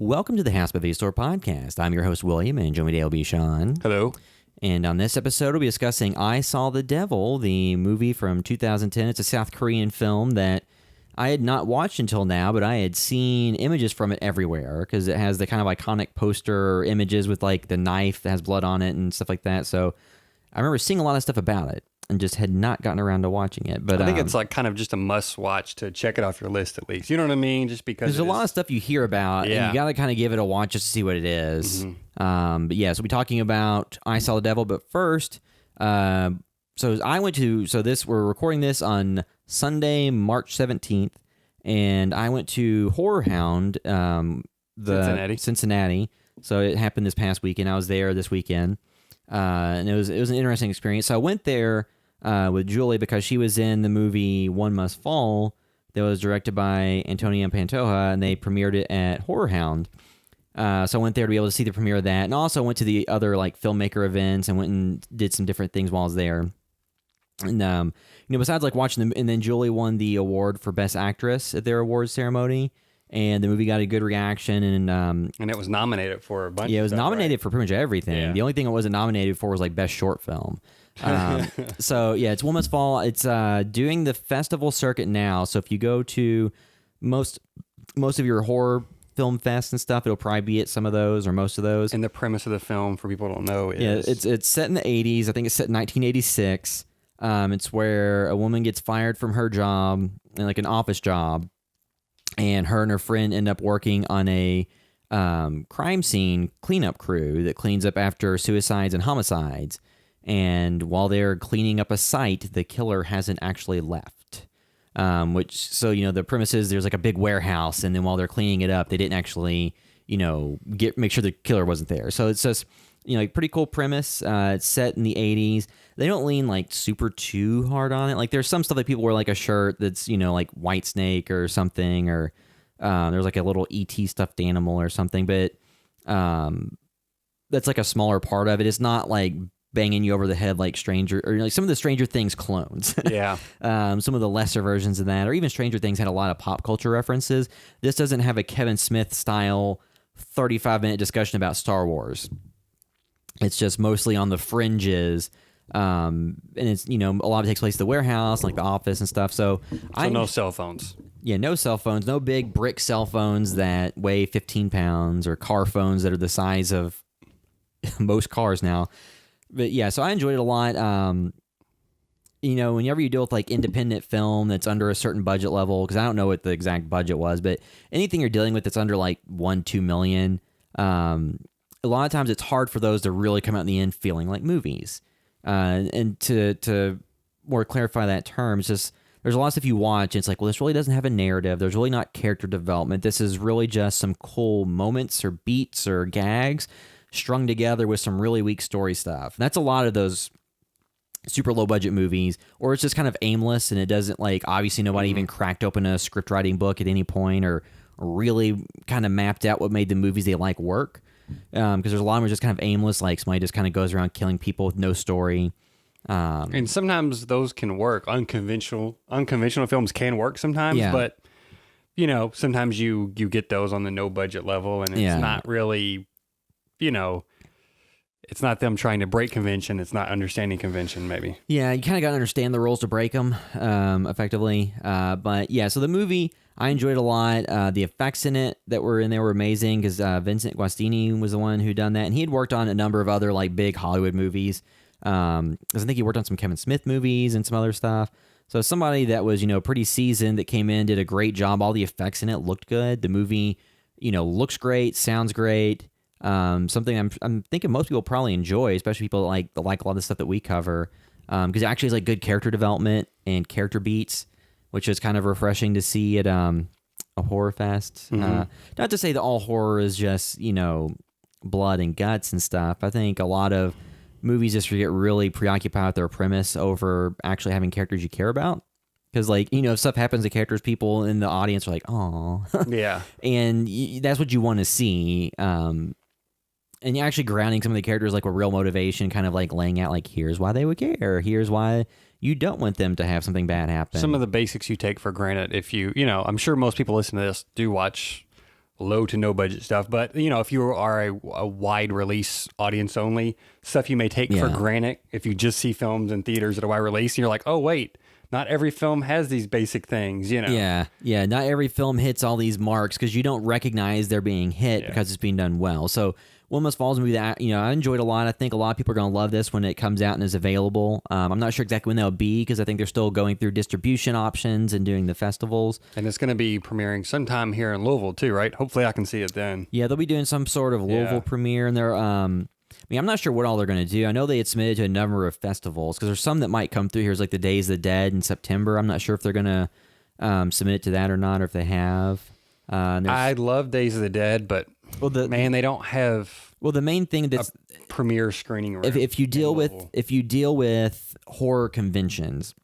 Welcome to the HBTVS Store podcast. I'm your host, William, and join me today will be Sean. Hello. And on this episode, we'll be discussing I Saw the Devil, the movie from 2010. It's a South Korean film that I had not watched until now, but I had seen images from it everywhere because it has the kind of iconic poster images with like the knife that has blood on it and stuff like that. So I remember seeing a lot of stuff about it and just had not gotten around to watching it. But I think it's like kind of just a must watch to check it off your list at least. You know what I mean? Just because there's a lot of stuff you hear about, and you got to kind of give it a watch just to see what it is. Mm-hmm. But yeah, so we'll be talking about I Saw the Devil. But first, we're recording this on Sunday, March 17th, and I went to HorrorHound, Cincinnati. So it happened this past weekend. I was there this weekend, and it was an interesting experience. So I went there with Julie because she was in the movie One Must Fall that was directed by Antonio Pantoja, and they premiered it at HorrorHound. So I went there to be able to see the premiere of that, and also went to the other like filmmaker events and went and did some different things while I was there. And besides like watching them, and then Julie won the award for Best Actress at their awards ceremony, and the movie got a good reaction, and it was nominated for a bunch. Yeah, it was of stuff, nominated right? for pretty much everything. Yeah. The only thing it wasn't nominated for was like Best Short Film. So yeah, it's One Must Fall. It's doing the festival circuit now. So if you go to most of your horror film fests and stuff, it'll probably be at some of those or most of those. And the premise of the film, for people who don't know, is it's set in the 80s. I think it's set in 1986. It's where a woman gets fired from her job, like an office job, and her friend end up working on a crime scene cleanup crew that cleans up after suicides and homicides. And while they're cleaning up a site, the killer hasn't actually left. The premise is there's like a big warehouse, and then while they're cleaning it up, they didn't actually, make sure the killer wasn't there. So it's just, pretty cool premise. It's set in the 80s. They don't lean like super too hard on it. Like there's some stuff that people wear like a shirt that's, like White Snake or something, or there's like a little ET stuffed animal or something, but that's like a smaller part of it. It's not like banging you over the head like Stranger, or like some of the Stranger Things clones. Yeah. Some of the lesser versions of that, or even Stranger Things had a lot of pop culture references. This doesn't have a Kevin Smith style 35-minute discussion about Star Wars. It's just mostly on the fringes. And it's, a lot of it takes place at the warehouse, like the office and stuff. So no cell phones. Yeah, no cell phones, no big brick cell phones that weigh 15 pounds or car phones that are the size of most cars now. But yeah, so I enjoyed it a lot. Whenever you deal with like independent film that's under a certain budget level, because I don't know what the exact budget was, but anything you're dealing with that's under like $1-2 million, a lot of times it's hard for those to really come out in the end feeling like movies. And to more clarify that term, it's just there's a lot of stuff you watch, and it's like, well, this really doesn't have a narrative. There's really not character development. This is really just some cool moments or beats or gags strung together with some really weak story stuff. And that's a lot of those super low budget movies, or it's just kind of aimless, and it doesn't like, obviously nobody even cracked open a script writing book at any point or really kind of mapped out what made the movies they like work. Because there's a lot of them just kind of aimless, like somebody just kind of goes around killing people with no story. And sometimes those can work. Unconventional films can work sometimes, but sometimes you get those on the no budget level, and it's not really, it's not them trying to break convention. It's not understanding convention, maybe. Yeah, you kind of got to understand the rules to break them effectively. But yeah, so the movie, I enjoyed a lot. The effects in it that were in there were amazing because Vincent Guastini was the one who done that, and he had worked on a number of other like big Hollywood movies. Because I think he worked on some Kevin Smith movies and some other stuff. So somebody that was pretty seasoned that came in, did a great job. All the effects in it looked good. The movie looks great, sounds great. Something I'm thinking most people probably enjoy, especially people that like a lot of the stuff that we cover, because it actually is like good character development and character beats, which is kind of refreshing to see at a horror fest. Not to say that all horror is just blood and guts and stuff. I think a lot of movies just get really preoccupied with their premise over actually having characters you care about. Because, if stuff happens to characters, people in the audience are like, "Aw." Yeah. And that's what you want to see. And you're actually grounding some of the characters, like, with real motivation, kind of, like, laying out, like, here's why they would care. Here's why you don't want them to have something bad happen. Some of the basics you take for granted if I'm sure most people listening to this do watch low to no budget stuff. But, if you are a wide release audience only, stuff you may take for granted if you just see films in theaters at a wide release, and you're like, oh, wait, not every film has these basic things, Yeah, not every film hits all these marks because you don't recognize they're being hit because it's being done well. So One Must Fall is a movie that I enjoyed a lot. I think a lot of people are going to love this when it comes out and is available. I'm not sure exactly when they'll be because I think they're still going through distribution options and doing the festivals. And it's going to be premiering sometime here in Louisville too, right? Hopefully I can see it then. Yeah, they'll be doing some sort of Louisville premiere, and they're I'm not sure what all they're going to do. I know they had submitted to a number of festivals because there's some that might come through here, like the Days of the Dead in September. I'm not sure if they're going to submit it to that or not, or if they have. I love Days of the Dead, but they don't have. Well, the main thing that's a premiere screening room. If you deal with horror conventions,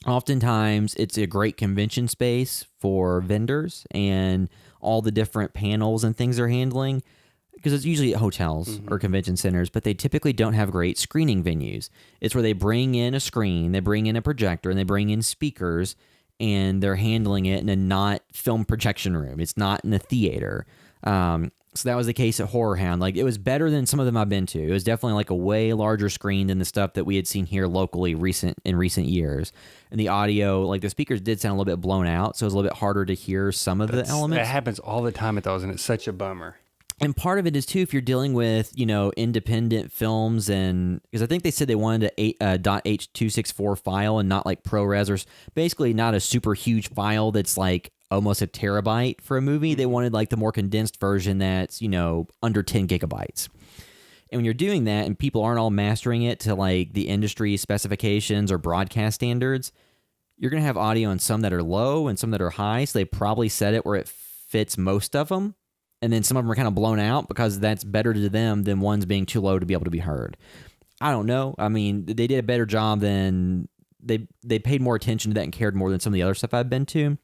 oftentimes it's a great convention space for vendors and all the different panels and things they're handling. Because it's usually at hotels or convention centers, but they typically don't have great screening venues. It's where they bring in a screen, they bring in a projector, and they bring in speakers, and they're handling it in a not film projection room. It's not in a theater. So that was the case at HorrorHound. Like, it was better than some of them I've been to. It was definitely like a way larger screen than the stuff that we had seen here locally in recent years. And the audio, like the speakers did sound a little bit blown out, so it was a little bit harder to hear some of the elements. That happens all the time at those, and it's such a bummer. And part of it is, too, if you're dealing with, independent films, and because I think they said they wanted a .h.264 file and not like ProRes, or basically not a super huge file that's like almost a terabyte for a movie. They wanted like the more condensed version that's, under 10 gigabytes. And when you're doing that and people aren't all mastering it to like the industry specifications or broadcast standards, you're going to have audio on some that are low and some that are high. So they probably set it where it fits most of them. And then some of them are kind of blown out because that's better to them than ones being too low to be able to be heard. I don't know. I mean, they did a better job than they paid more attention to that and cared more than some of the other stuff I've been to.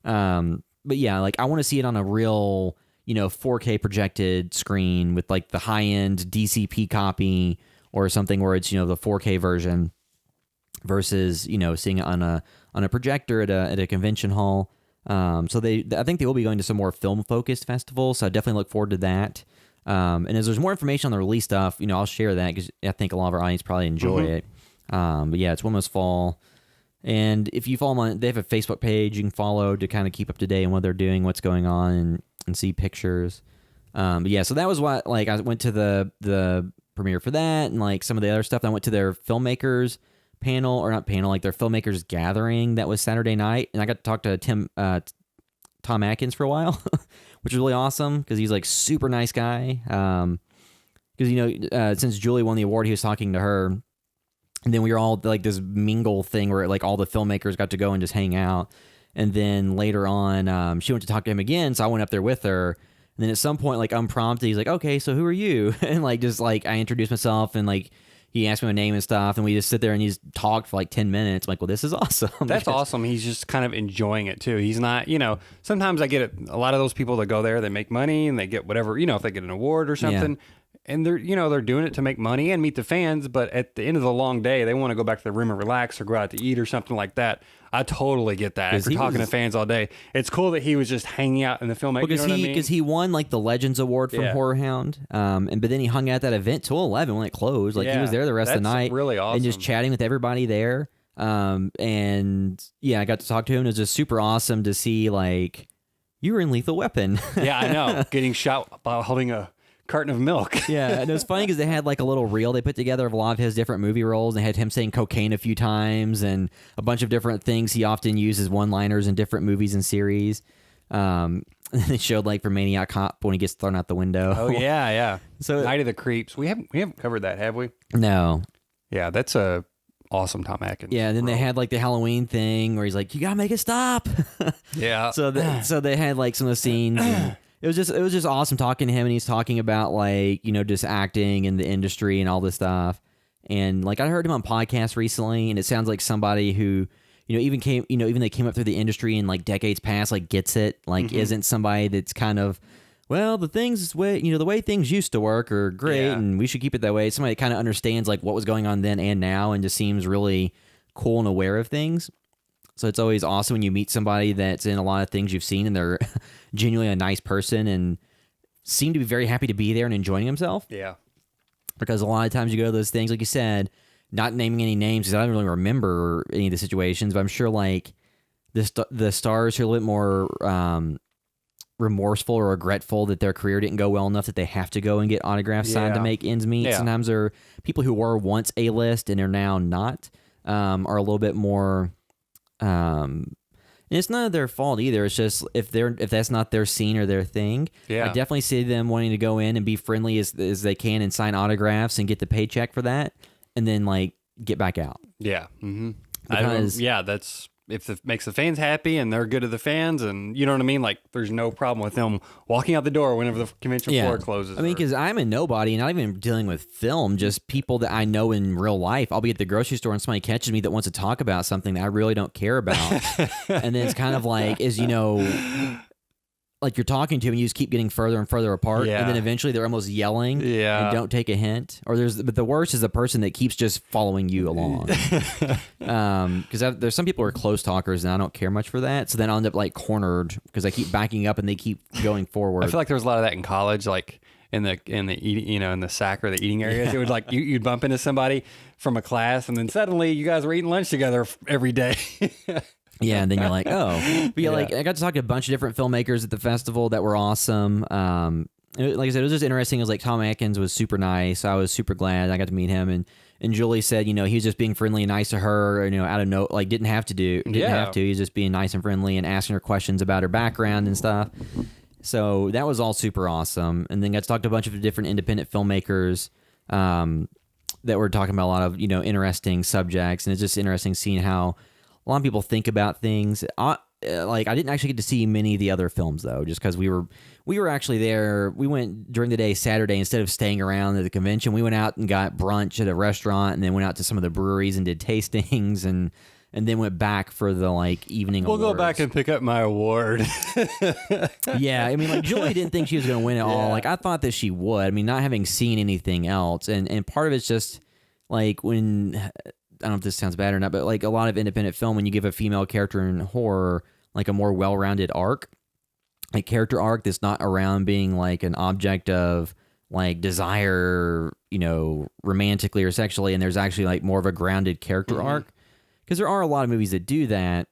But yeah, like I want to see it on a real, 4K projected screen with like the high end DCP copy or something where it's, the 4K version versus, seeing it on a projector at a convention hall. So I think they will be going to some more film-focused festivals, so I definitely look forward to that. And as there's more information on the release stuff, I'll share that because I think a lot of our audience probably enjoy it. But yeah, it's One Must Fall. And if you follow them on, they have a Facebook page you can follow to kind of keep up to date on what they're doing, what's going on, and see pictures. But yeah, so that was what, like, I went to the premiere for that and like some of the other stuff. I went to their filmmakers panel, or not panel, like their filmmakers gathering that was Saturday night, and I got to talk to Tom Atkins for a while, which was really awesome because he's like super nice guy. Because since Julie won the award, he was talking to her, and then we were all like this mingle thing where like all the filmmakers got to go and just hang out. And then later on, she went to talk to him again, so I went up there with her. And then at some point, like unprompted, he's like, "Okay, so who are you?" And like just like I introduced myself and like. He asked me my name and stuff, and we just sit there and he's talked for like 10 minutes. I'm like, well, this is awesome. That's awesome. He's just kind of enjoying it too. He's not, sometimes I get it. A lot of those people that go there, they make money and they get whatever, if they get an award or something. And they're doing it to make money and meet the fans. But at the end of the long day, they want to go back to their room and relax or go out to eat or something like that. I totally get that. After talking to fans all day, it's cool that he was just hanging out in the filmmaking. Because he won like the Legends Award from HorrorHound, but then he hung out at that event till 11 when it closed. Like he was there the rest of the night, really awesome, and just chatting with everybody there. And yeah, I got to talk to him. It was just super awesome to see like you were in Lethal Weapon. Yeah, I know, getting shot while holding a carton of milk. Yeah, and it was funny because they had like a little reel they put together of a lot of his different movie roles. They had him saying cocaine a few times and a bunch of different things he often uses one-liners in different movies and series. And they showed like for Maniac Cop when he gets thrown out the window. Oh yeah. So Night of the Creeps. We haven't covered that, have we? No. Yeah, that's a awesome Tom Atkins. Yeah, and then they had like the Halloween thing where he's like, "You gotta make it stop." Yeah. So they had like some of the scenes. And it was just awesome talking to him, and he's talking about like just acting in the industry and all this stuff. And like I heard him on podcasts recently, and it sounds like somebody who even they came up through the industry in like decades past, like gets it, like isn't somebody that's kind of, well, the way things used to work are great, and we should keep it that way. Somebody that kind of understands like what was going on then and now, and just seems really cool and aware of things. So it's always awesome when you meet somebody that's in a lot of things you've seen and they're genuinely a nice person and seem to be very happy to be there and enjoying himself. Yeah. Because a lot of times you go to those things, like you said, not naming any names because I don't really remember any of the situations, but I'm sure like the stars are a little bit more remorseful or regretful that their career didn't go well enough that they have to go and get autographs signed to make ends meet. Yeah. Sometimes there are people who were once A-list and are now not, are a little bit more... and it's none of their fault either. It's just if that's not their scene or their thing, I definitely see them wanting to go in and be friendly as they can and sign autographs and get the paycheck for that, and then like get back out. Yeah, Because that's if it makes the fans happy and they're good to the fans, and you know what I mean. Like, there's no problem with them walking out the door whenever the convention floor closes. I mean, because I'm a nobody, not even dealing with film, just people that I know in real life. I'll be at the grocery store and somebody catches me that wants to talk about something that I really don't care about, and then it's kind of like, like you're talking to them and you just keep getting further and further apart, and then eventually they're almost yelling and don't take a hint. Or but the worst is the person that keeps just following you along. Because there's some people who are close talkers and I don't care much for that, so then I'll end up like cornered because I keep backing up and they keep going forward. I feel like there was a lot of that in college, like in the eating, in the sack or the eating areas. It would like you'd bump into somebody from a class and then suddenly you guys were eating lunch together every day. Yeah, and then you're like, oh. But like I got to talk to a bunch of different filmmakers at the festival that were awesome. Like I said, it was just interesting. It was like Tom Atkins was super nice. I was super glad I got to meet him. And Julie said, he was just being friendly and nice to her, out of no, like didn't have to. He was just being nice and friendly and asking her questions about her background and stuff. So that was all super awesome. And then got to talk to a bunch of different independent filmmakers that were talking about a lot of, interesting subjects. And it's just interesting seeing how a lot of people think about things. I didn't actually get to see many of the other films though, just because we were actually there. We went during the day Saturday instead of staying around at the convention. We went out and got brunch at a restaurant, and then went out to some of the breweries and did tastings, and then went back for the evening. We'll awards. go back and pick up my award. Yeah, I mean, Julie didn't think she was going to win it all. Like I thought that she would. I mean, not having seen anything else, and part of it's just like when. I don't know if this sounds bad or not, but like a lot of independent film, when you give a female character in horror like a more well-rounded arc, a character arc that's not around being like an object of like desire, romantically or sexually, and there's actually like more of a grounded character arc. Because there are a lot of movies that do that,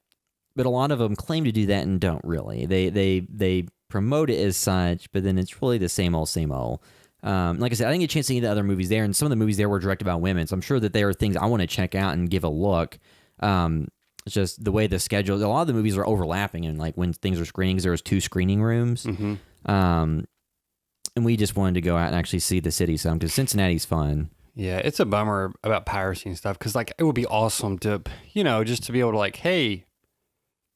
but a lot of them claim to do that and don't really. They promote it as such, but then it's really the same old, same old. Like I said, I didn't get a chance to see the other movies there, and some of the movies there were directed by women, so I'm sure that there are things I want to check out and give a look. It's just the way the schedule, a lot of the movies are overlapping, and like when things are screenings, there was 2 screening rooms. And we just wanted to go out and actually see the city some, because Cincinnati's fun. Yeah, it's a bummer about piracy and stuff, because like it would be awesome to, just to be able to like, hey,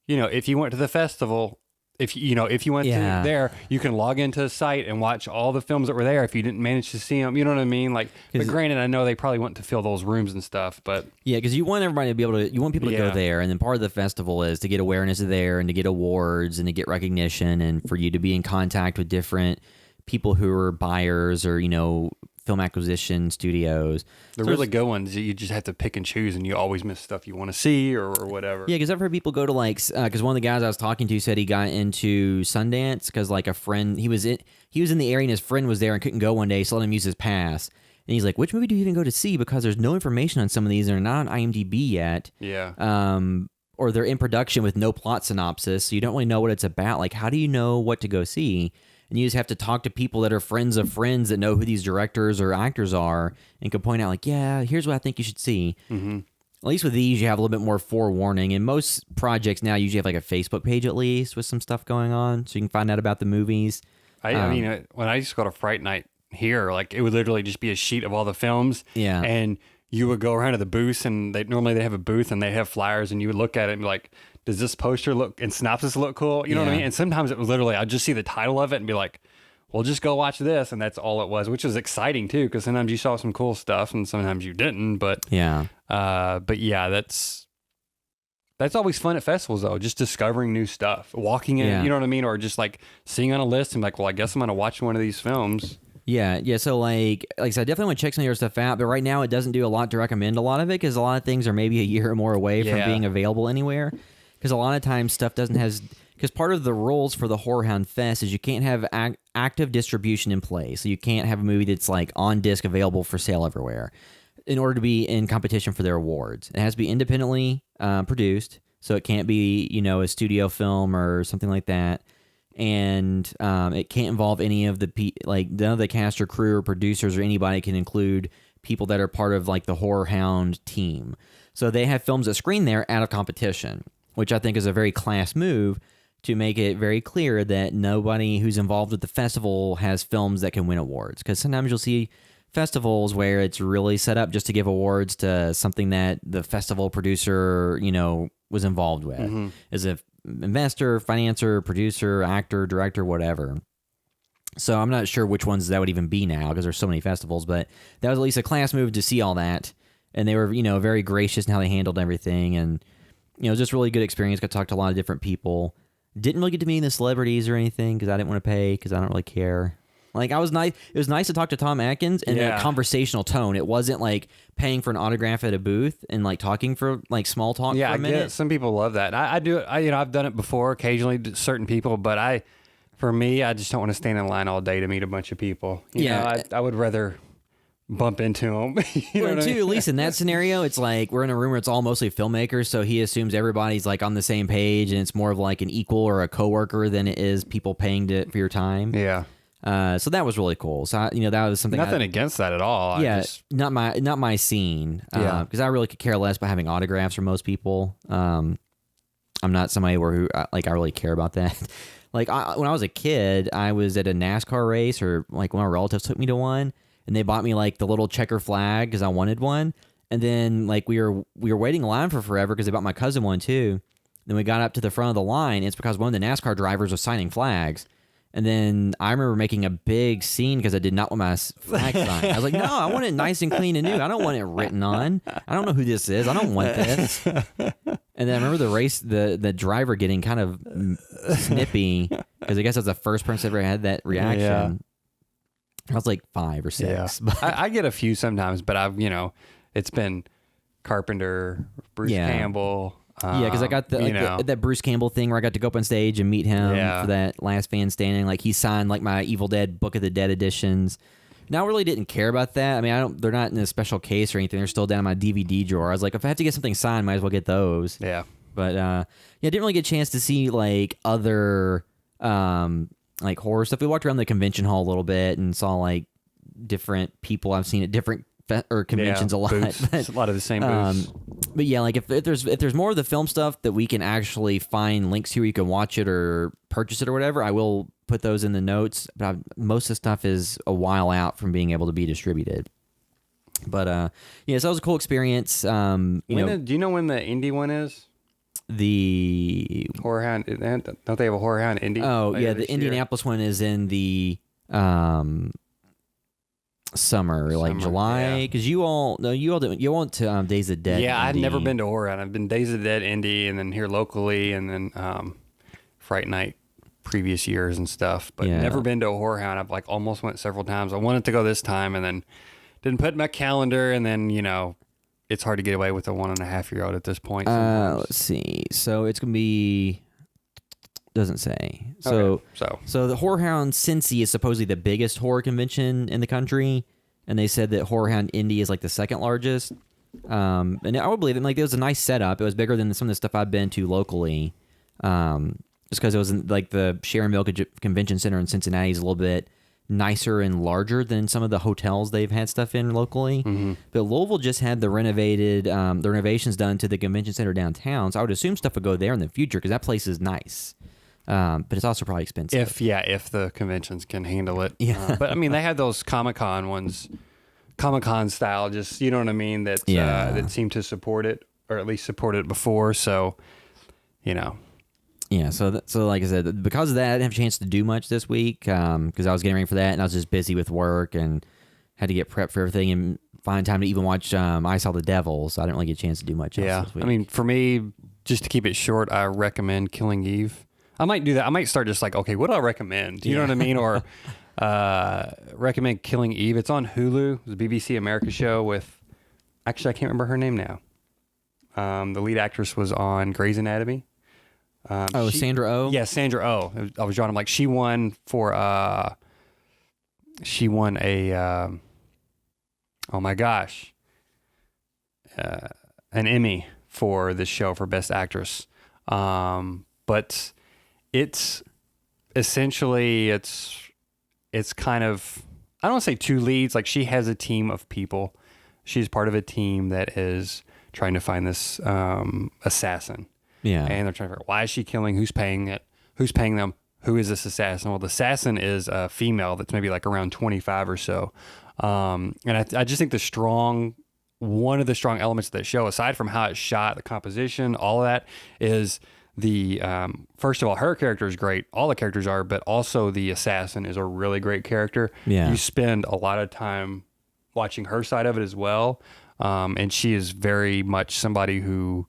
if you went to the festival, if you went to there, you can log into the site and watch all the films that were there if you didn't manage to see them. You know what I mean? Like, but granted, I know they probably want to fill those rooms and stuff, but yeah, because you want everybody to be able to, you want people to go there, and then part of the festival is to get awareness there and to get awards and to get recognition, and for you to be in contact with different people who are buyers or film acquisition studios. The really good ones, you just have to pick and choose, and you always miss stuff you want to see or whatever. Yeah, because I've heard people go to because one of the guys I was talking to said he got into Sundance because like a friend, he was in the area and his friend was there and couldn't go one day, so let him use his pass. And he's like, which movie do you even go to see? Because there's no information on some of these, and they're not on IMDb yet. Yeah. Or they're in production with no plot synopsis, so you don't really know what it's about. Like, how do you know what to go see? And you just have to talk to people that are friends of friends that know who these directors or actors are and can point out, like, yeah, here's what I think you should see. Mm-hmm. At least with these, you have a little bit more forewarning. And most projects now usually have like a Facebook page at least with some stuff going on, so you can find out about the movies. I mean, when I used to go to Fright Night here, like it would literally just be a sheet of all the films. Yeah. And you would go around to the booths, and they have a booth and they have flyers, and you would look at it and be like, does this poster look and synopsis look cool? You know what I mean? And sometimes it was literally, I'd just see the title of it and be like, well, just go watch this. And that's all it was, which was exciting too, because sometimes you saw some cool stuff and sometimes you didn't. But yeah, that's always fun at festivals though, just discovering new stuff, walking in, you know what I mean? Or just like seeing on a list and like, well, I guess I'm going to watch one of these films. Yeah. So like I said, I definitely want to check some of your stuff out, but right now it doesn't do a lot to recommend a lot of it because a lot of things are maybe a year or more away from being available anywhere. because a lot of times stuff doesn't have, because part of the rules for the HorrorHound Fest is you can't have active distribution in place. So you can't have a movie that's like on disc available for sale everywhere in order to be in competition for their awards. It has to be independently produced, so it can't be, a studio film or something like that. And it can't involve any of none of the cast or crew or producers or anybody can include people that are part of like the HorrorHound team. So they have films that screen there out of competition, which I think is a very class move to make it very clear that nobody who's involved with the festival has films that can win awards. Because sometimes you'll see festivals where it's really set up just to give awards to something that the festival producer, was involved with. As a investor, financer, producer, actor, director, whatever. So I'm not sure which ones that would even be now because there's so many festivals, but that was at least a class move to see all that. And they were, very gracious in how they handled everything. And, just really good experience. Got to talk to a lot of different people. Didn't really get to meet the celebrities or anything because I didn't want to pay because I don't really care. Like, I was nice. It was nice to talk to Tom Atkins in a conversational tone. It wasn't like paying for an autograph at a booth and like talking for like small talk for a minute. Yeah, I get it. Some people love that. I do it. I've done it before occasionally to certain people, but for me, I just don't want to stand in line all day to meet a bunch of people. I would rather bump into them. At least in that scenario, it's like we're in a room where it's all mostly filmmakers, so he assumes everybody's like on the same page, and it's more of like an equal or a coworker than it is people paying for your time. Yeah. So that was really cool. So that was something. Nothing against that at all. Not my scene. Because I really could care less about having autographs for most people. I'm not somebody who I really care about that. Like when I was a kid, I was at a NASCAR race, or like one of my relatives took me to one, and they bought me like the little checker flag because I wanted one. And then like we were waiting in line for forever because they bought my cousin one too. Then we got up to the front of the line. It's because one of the NASCAR drivers was signing flags. And then I remember making a big scene because I did not want my flag signed. I was like, no, I want it nice and clean and new. I don't want it written on. I don't know who this is. I don't want this. And then I remember the driver getting kind of snippy because I guess I was the first person that ever had that reaction. Yeah. I was like 5 or 6. Yeah. But I get a few sometimes, but it's been Carpenter, Bruce Campbell. Because I got that Bruce Campbell thing where I got to go up on stage and meet him for that Last Fan Standing. Like he signed like my Evil Dead Book of the Dead editions. Now I really didn't care about that. I mean, they're not in a special case or anything. They're still down in my DVD drawer. I was like, if I have to get something signed, might as well get those. Yeah. But I didn't really get a chance to see like other like horror stuff. We walked around the convention hall a little bit and saw like different people I've seen at different conventions a lot. But, a lot of the same booths. But yeah, like if there's more of the film stuff that we can actually find links to, where you can watch it or purchase it or whatever, I will put those in the notes. But most of the stuff is a while out from being able to be distributed. But so that was a cool experience. Do you know when the indie one is? The HorrorHound, don't they have a HorrorHound indie? Oh yeah, the Indianapolis one is in the summer, like July, because you all went to Days of Dead. Yeah, Indie. I'd never been to HorrorHound. I've been Days of Dead indie, and then here locally, and then Fright Night previous years and stuff, but never been to a HorrorHound. I've like almost went several times. I wanted to go this time, and then didn't put in my calendar, and then it's hard to get away with a 1.5-year-old at this point. Let's see. So it's gonna be. Doesn't say. So the HorrorHound Cincy is supposedly the biggest horror convention in the country, and they said that HorrorHound Indy is like the second largest. And I would believe it. Like, it was a nice setup. It was bigger than some of the stuff I've been to locally. Just because it was like the Sharon Mill Convention Center in Cincinnati is a little bit nicer and larger than some of the hotels they've had stuff in locally. Mm-hmm. But Louisville just had the renovations done to the convention center downtown, so I would assume stuff would go there in the future because that place is nice. But it's also probably expensive. If the conventions can handle it. Yeah. But I mean, they had those Comic-Con ones, Comic-Con style, just, you know what I mean? That seemed to support it, or at least support it before. So, Yeah, so like I said, because of that, I didn't have a chance to do much this week because I was getting ready for that, and I was just busy with work and had to get prepped for everything and find time to even watch I Saw the Devil, so I didn't really get a chance to do much else this week. I mean, for me, just to keep it short, I recommend Killing Eve. I might do that. I might start just like, okay, what do I recommend? You know what I mean? Or recommend Killing Eve. It's on Hulu. It's a BBC America show with, actually, I can't remember her name now. The lead actress was on Grey's Anatomy. Sandra Oh. Yeah, Sandra Oh. I was drawing. Like she won for. She won a. Oh my gosh. An Emmy for this show for Best Actress. But it's essentially it's kind of, I don't want to say two leads. Like she has a team of people. She's part of a team that is trying to find this assassin. Yeah. And they're trying to figure out, why is she killing? Who's paying it? Who's paying them? Who is this assassin? Well, the assassin is a female that's maybe like around 25 or so. And I just think one of the strong elements of that show, aside from how it's shot, the composition, all of that, is the first of all, her character is great. All the characters are, but also the assassin is a really great character. Yeah. You spend a lot of time watching her side of it as well. And she is very much somebody who,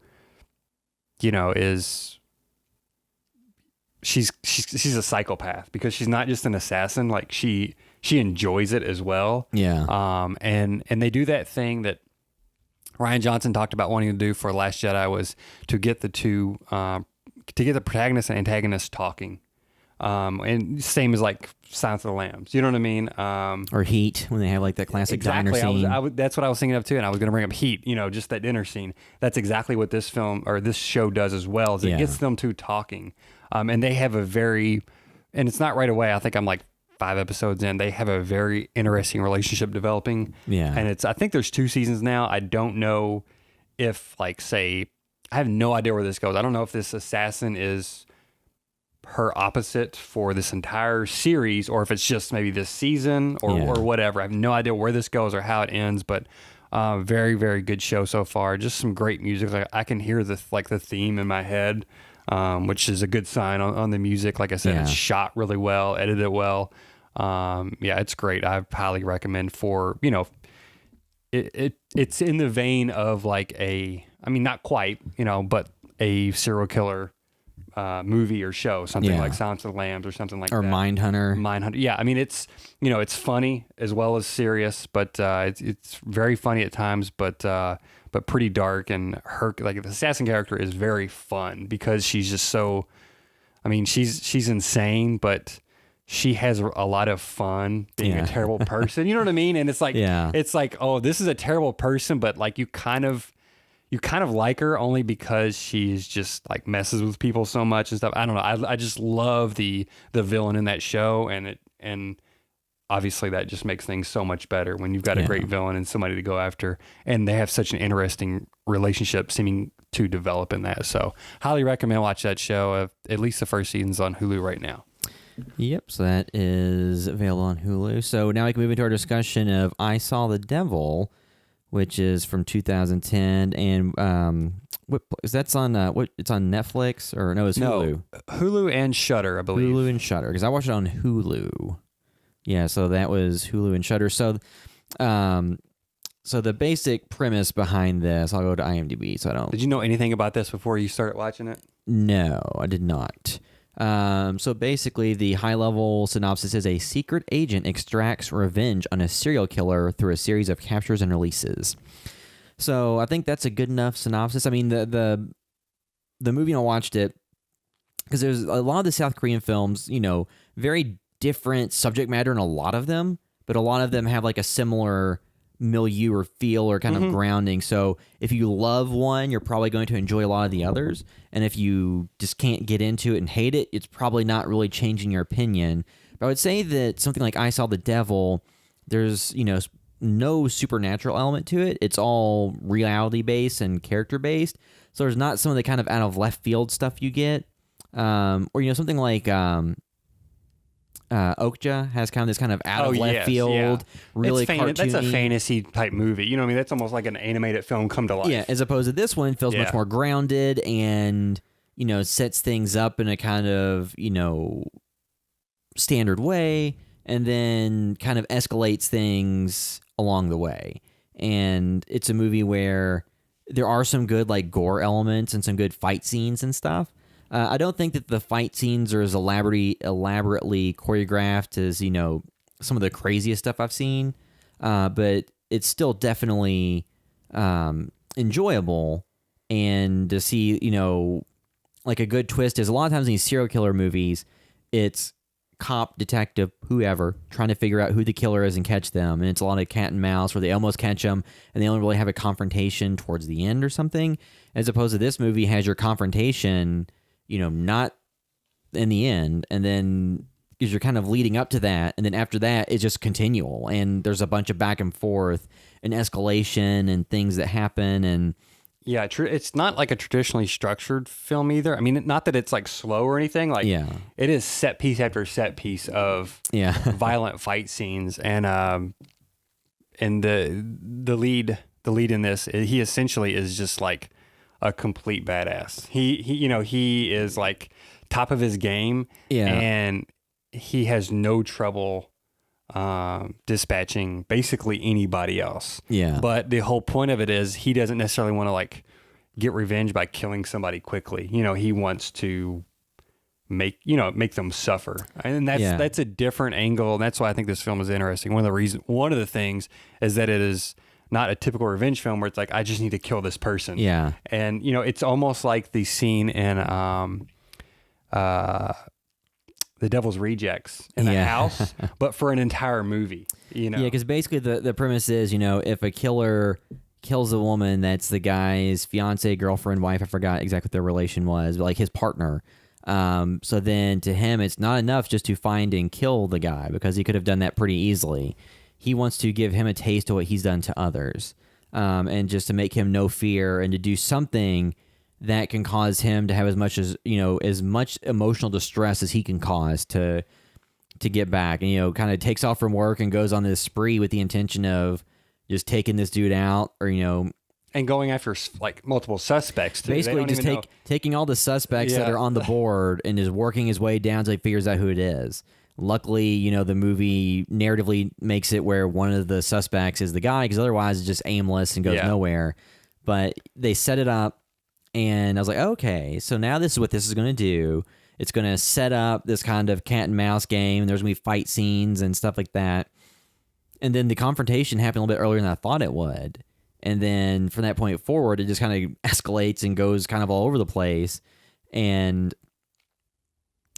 she's a psychopath, because she's not just an assassin. Like she enjoys it as well. Yeah. And they do that thing that Rian Johnson talked about wanting to do for Last Jedi, was to get the two, to get the protagonist and antagonist talking. And same as like Silence of the Lambs. You know what I mean? Or Heat, when they have like that classic diner scene. That's what I was thinking of too, and I was going to bring up Heat. Just that dinner scene. That's exactly what this film or this show does as well. Is it gets them two talking, and they have and it's not right away. I think I'm like 5 episodes in. They have a very interesting relationship developing. Yeah, and I think there's 2 seasons now. I don't know if I have no idea where this goes. I don't know if this assassin is her opposite for this entire series, or if it's just maybe this season or whatever. I have no idea where this goes or how it ends, but very, very good show so far. Just some great music. Like I can hear the theme in my head, which is a good sign on the music. Like I said, it's shot really well, edited well. It's great. I highly recommend for, it's in the vein of like not quite, but a serial killer movie or show, something like Silence of the Lambs or something like that. Or Mindhunter. Yeah, it's it's funny as well as serious, but it's very funny at times, but pretty dark. And her, like, the assassin character is very fun because she's just so, she's insane, but she has a lot of fun being a terrible person. You know what I mean? And it's like, oh, this is a terrible person, but like you kind of like her only because she's just like messes with people so much and stuff. I don't know. I just love the villain in that show, and obviously that just makes things so much better when you've got a great villain and somebody to go after, and they have such an interesting relationship seeming to develop in that. So highly recommend watch that show. At least the first season's on Hulu right now. Yep, so that is available on Hulu. So now we can move into our discussion of I Saw the Devil, which is from 2010, and that's on it's on Netflix, or no, it's Hulu. No, Hulu and Shudder, I believe. Hulu and Shudder, because I watched it on Hulu. Yeah, so that was Hulu and Shudder. So, so the basic premise behind this, I'll go to IMDb. So I don't. Did you know anything about this before you started watching it? No, I did not. So basically, the high-level synopsis is a secret agent extracts revenge on a serial killer through a series of captures and releases. So I think that's a good enough synopsis. I mean, the movie, I watched it because there's a lot of the South Korean films, very different subject matter in a lot of them, but a lot of them have like a similar milieu or feel or kind of grounding. So if you love one, you're probably going to enjoy a lot of the others. And if you just can't get into it and hate it, it's probably not really changing your opinion. But I would say that something like I Saw the Devil, there's, no supernatural element to it. It's all reality based and character based. So there's not some of the kind of out of left field stuff you get. Or, something like Okja has kind of this kind of out of left field, really cartoony. That's a fantasy type movie. You know what I mean? That's almost like an animated film come to life. Yeah, as opposed to this one, it feels much more grounded and, sets things up in a kind of, standard way, and then kind of escalates things along the way. And it's a movie where there are some good like gore elements and some good fight scenes and stuff. I don't think that the fight scenes are as elaborately choreographed as, some of the craziest stuff I've seen. But it's still definitely enjoyable. And to see, like a good twist is a lot of times in these serial killer movies, it's cop, detective, whoever, trying to figure out who the killer is and catch them. And it's a lot of cat and mouse where they almost catch them and they only really have a confrontation towards the end or something. As opposed to this movie has your confrontation, not in the end. And then because you're kind of leading up to that. And then after that, it's just continual. And there's a bunch of back and forth and escalation and things that happen. And yeah, it's not like a traditionally structured film either. I mean, not that it's like slow or anything. Like, it is set piece after set piece of violent fight scenes, and the lead in this, he essentially is just like a complete badass. He is like top of his game, and he has no trouble dispatching basically anybody else. Yeah. But the whole point of it is he doesn't necessarily want to like get revenge by killing somebody quickly. He wants to make them suffer. And that's a different angle. And that's why I think this film is interesting. One of the things is that it is not a typical revenge film where it's like, I just need to kill this person. Yeah. And it's almost like the scene in The Devil's Rejects in the house, but for an entire movie, Yeah, because basically the premise is, if a killer kills a woman that's the guy's fiance, girlfriend, wife, I forgot exactly what their relation was, but like his partner. So then to him, it's not enough just to find and kill the guy because he could have done that pretty easily. He wants to give him a taste of what he's done to others, and just to make him know fear and to do something that can cause him to have as much emotional distress as he can cause to get back. And, kind of takes off from work and goes on this spree with the intention of just taking this dude out or, and going after like multiple suspects too. Basically just taking all the suspects that are on the board and just working his way down until he figures out who it is. Luckily, the movie narratively makes it where one of the suspects is the guy, because otherwise it's just aimless and goes nowhere. But they set it up. And I was like, okay, so now this is what this is going to do. It's going to set up this kind of cat and mouse game. There's going to be fight scenes and stuff like that. And then the confrontation happened a little bit earlier than I thought it would. And then from that point forward, it just kind of escalates and goes kind of all over the place. And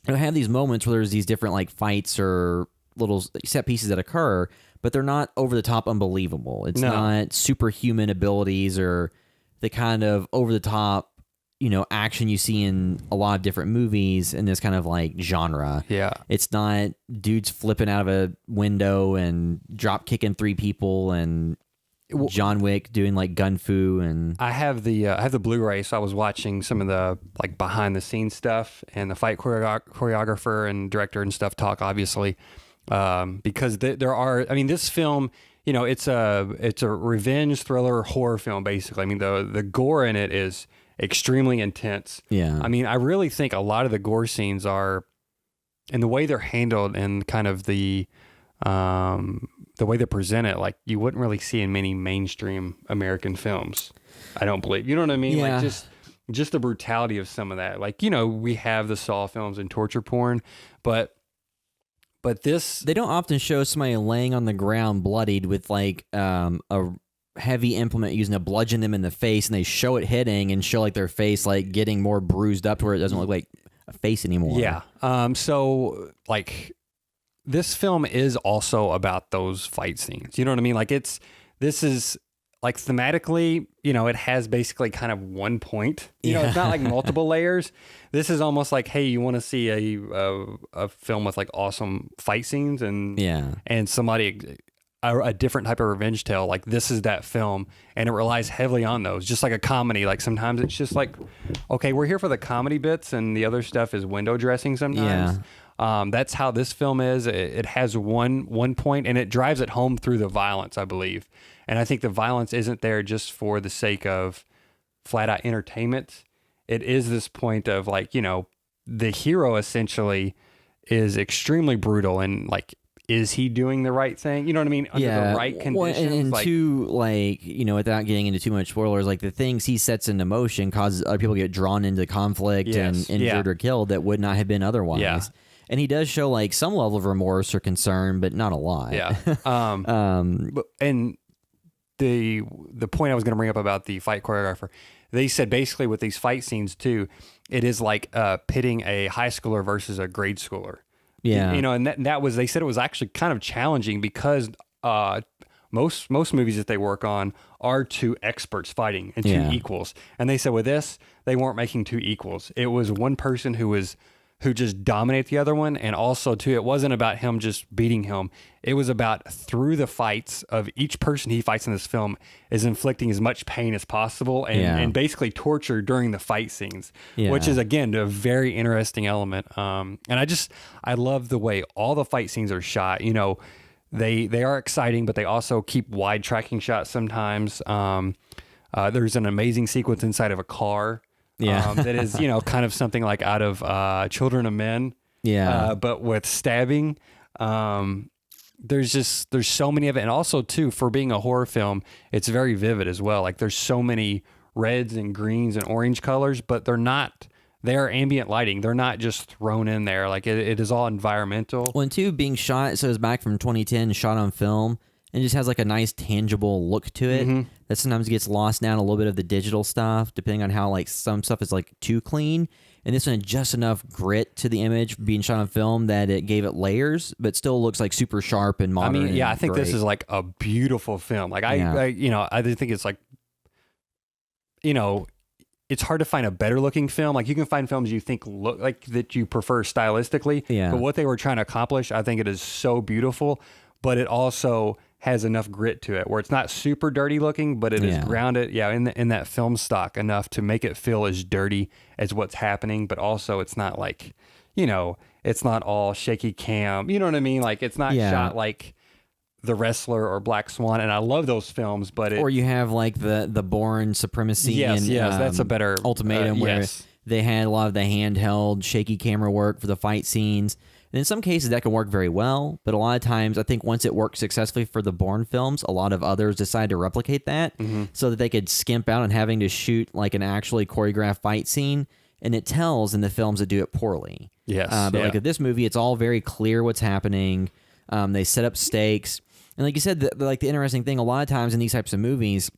I have these moments where there's these different like fights or little set pieces that occur, but they're not over the top unbelievable. It's not superhuman abilities or the kind of over the top, action you see in a lot of different movies in this kind of like genre. Yeah. It's not dudes flipping out of a window and drop kicking 3 people and John Wick doing like gun fu. And I have the Blu-ray, so I was watching some of the like behind the scenes stuff and the fight choreographer and director and stuff talk, obviously, because there are. I mean, this film, it's a revenge thriller horror film, basically. I mean, the gore in it is extremely intense. Yeah. I mean, I really think a lot of the gore scenes are, and the way they're handled and kind of the way they present it, like you wouldn't really see in many mainstream American films. I don't believe. You know what I mean? Yeah. Like just the brutality of some of that. Like, we have the Saw films and torture porn, but this, they don't often show somebody laying on the ground bloodied with like a heavy implement using to bludgeon them in the face, and they show it hitting and show like their face like getting more bruised up to where it doesn't look like a face anymore. Yeah. So like this film is also about those fight scenes. You know what I mean? Like this is like thematically, it has basically kind of one point. It's not like multiple layers. This is almost like, hey, you want to see a film with like awesome fight scenes and somebody, a different type of revenge tale. Like this is that film, and it relies heavily on those. Just like a comedy. Like sometimes it's just like, okay, we're here for the comedy bits, and the other stuff is window dressing sometimes. That's how this film is. It has one point, and it drives it home through the violence, I believe. And I think the violence isn't there just for the sake of flat out entertainment. It is this point of like, the hero essentially is extremely brutal, and like, is he doing the right thing? You know what I mean? Under the right conditions. And like, without getting into too much spoilers, like the things he sets into motion causes other people to get drawn into conflict and injured or killed that would not have been otherwise. Yeah. And he does show like some level of remorse or concern, but not a lot. Yeah. And the point I was going to bring up about the fight choreographer, they said basically with these fight scenes too, it is like pitting a high schooler versus a grade schooler. Yeah. You know, and that was, they said it was actually kind of challenging because most movies that they work on are two experts fighting and two equals. And they said with this, they weren't making two equals. It was one person who just dominated the other one. And also too, it wasn't about him just beating him. It was about through the fights of each person he fights in this film is inflicting as much pain as possible and basically torture during the fight scenes, which is again, a very interesting element. And I love the way all the fight scenes are shot. You know, they are exciting, but they also keep wide tracking shots sometimes. There's an amazing sequence inside of a car. That is, you know, kind of something like out of Children of Men. But with stabbing. There's so many of it. And also too, for being a horror film, it's very vivid as well. Like there's so many reds and greens and orange colors, but they are ambient lighting. They're not just thrown in there. Like it is all environmental. Well, and two, being shot, so it's back from 2010, shot on film, and just has like a nice tangible look to it that sometimes gets lost down a little bit of the digital stuff, depending on how like some stuff is like too clean. And this one had just enough grit to the image being shot on film that it gave it layers, but still looks like super sharp and modern. I mean, I think this is like a beautiful film. Like I think it's like, you know, it's hard to find a better looking film. Like you can find films you think look like that you prefer stylistically, but what they were trying to accomplish, I think it is so beautiful, but it also has enough grit to it where it's not super dirty looking, but it is grounded in that film stock enough to make it feel as dirty as what's happening, but also it's not like, you know, it's not all shaky cam, you know what I mean? Like it's not shot like The Wrestler or Black Swan, and I love those films, but or you have like the Bourne Supremacy and that's a better Ultimatum where they had a lot of the handheld shaky camera work for the fight scenes. And in some cases that can work very well, but a lot of times I think once it worked successfully for the Bourne films, a lot of others decided to replicate that so that they could skimp out on having to shoot like an actually choreographed fight scene. And it tells in the films that do it poorly. But like with this movie, it's all very clear what's happening. They set up stakes. And like you said, the interesting thing, a lot of times in these types of movies,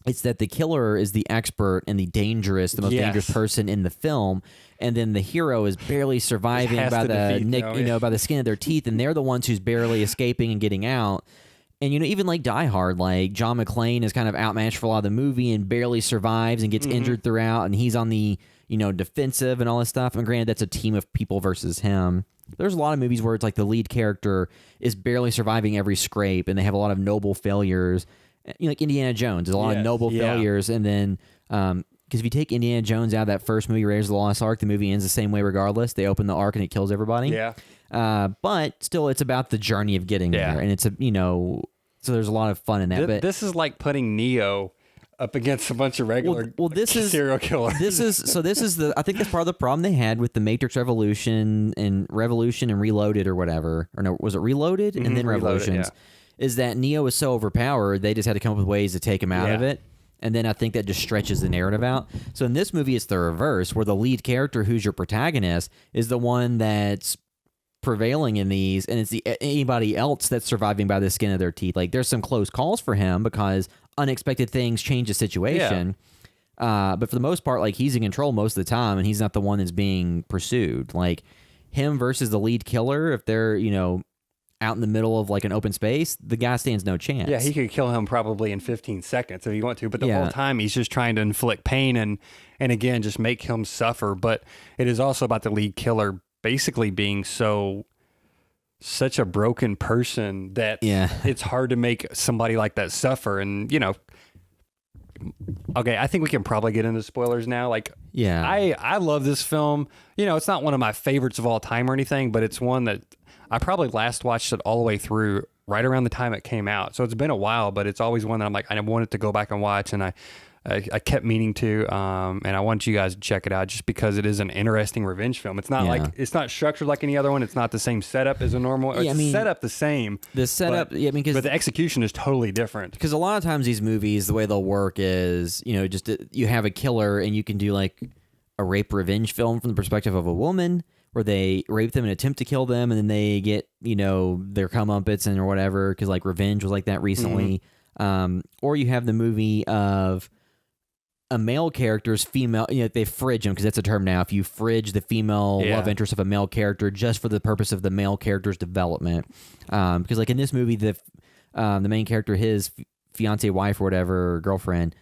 it's that the killer is the expert and the most dangerous person in the film, and then the hero is barely surviving by by the skin of their teeth, and they're the ones who's barely escaping and getting out. And you know, even like Die Hard, like John McClane is kind of outmatched for a lot of the movie and barely survives and gets injured throughout, and he's on the defensive and all this stuff. And granted, that's a team of people versus him. There's a lot of movies where it's like the lead character is barely surviving every scrape, and they have a lot of noble failures. You know, like Indiana Jones, there's a lot of noble failures, and then because if you take Indiana Jones out of that first movie, Raiders of the Lost Ark, the movie ends the same way regardless. They open the Ark and it kills everybody. But still, it's about the journey of getting there, and it's so there's a lot of fun in that. But this is like putting Neo up against a bunch of regular serial killers. I think that's part of the problem they had with the Matrix Revolution and Reloaded or whatever. Or no, was it Reloaded and then Revolutions? Is that Neo is so overpowered, they just had to come up with ways to take him out of it. And then I think that just stretches the narrative out. So in this movie, it's the reverse, where the lead character, who's your protagonist, is the one that's prevailing in these, and it's anybody else that's surviving by the skin of their teeth. Like there's some close calls for him because unexpected things change the situation. But for the most part, like he's in control most of the time, and he's not the one that's being pursued. Like him versus the lead killer, if they're out in the middle of like an open space, the guy stands no chance. Yeah, he could kill him probably in 15 seconds if he want to, but the whole time he's just trying to inflict pain and again just make him suffer. But it is also about the lead killer basically being such a broken person that it's hard to make somebody like that suffer. And okay, I think we can probably get into spoilers now. Like, I love this film. It's not one of my favorites of all time or anything, but it's one that I probably last watched it all the way through right around the time it came out. So it's been a while, but it's always one that I'm like, I wanted to go back and watch, and I kept meaning to, and I want you guys to check it out just because it is an interesting revenge film. It's not like, it's not structured like any other one. It's not the same setup as a normal. It's set up the same. The setup, but the execution is totally different. Because a lot of times these movies, the way they'll work is, just you have a killer and you can do like a rape revenge film from the perspective of a woman, where they rape them and attempt to kill them, and then they get, their comeuppance or whatever, because like Revenge was like that recently. Or you have the movie of a male character's female, they fridge him because that's a term now. If you fridge the female love interest of a male character just for the purpose of the male character's development, because like in this movie, the main character, his fiance, wife, or whatever, or girlfriend,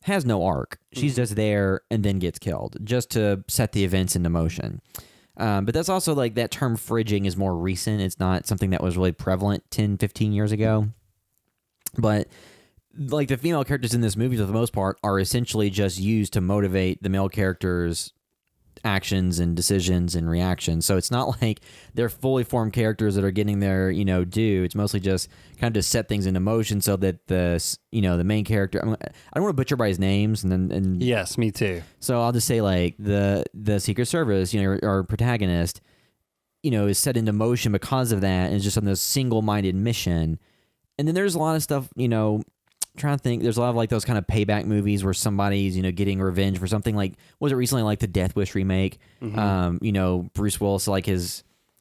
has no arc. She's just there and then gets killed just to set the events into motion. But that's also like that term fridging is more recent. It's not something that was really prevalent 10, 15 years ago. But like the female characters in this movie, for the most part, are essentially just used to motivate the male characters' actions and decisions and reactions. So it's not like they're fully formed characters that are getting their due. It's mostly just kind of to set things into motion so that the main character. I don't want to butcher by his names and yes, me too. So I'll just say like the Secret Service, our protagonist, is set into motion because of that, and it's just on this single-minded mission. And then there's a lot of stuff, trying to think, there's a lot of like those kind of payback movies where somebody's getting revenge for something. Like, was it recently like the Death Wish remake? Bruce Willis, like in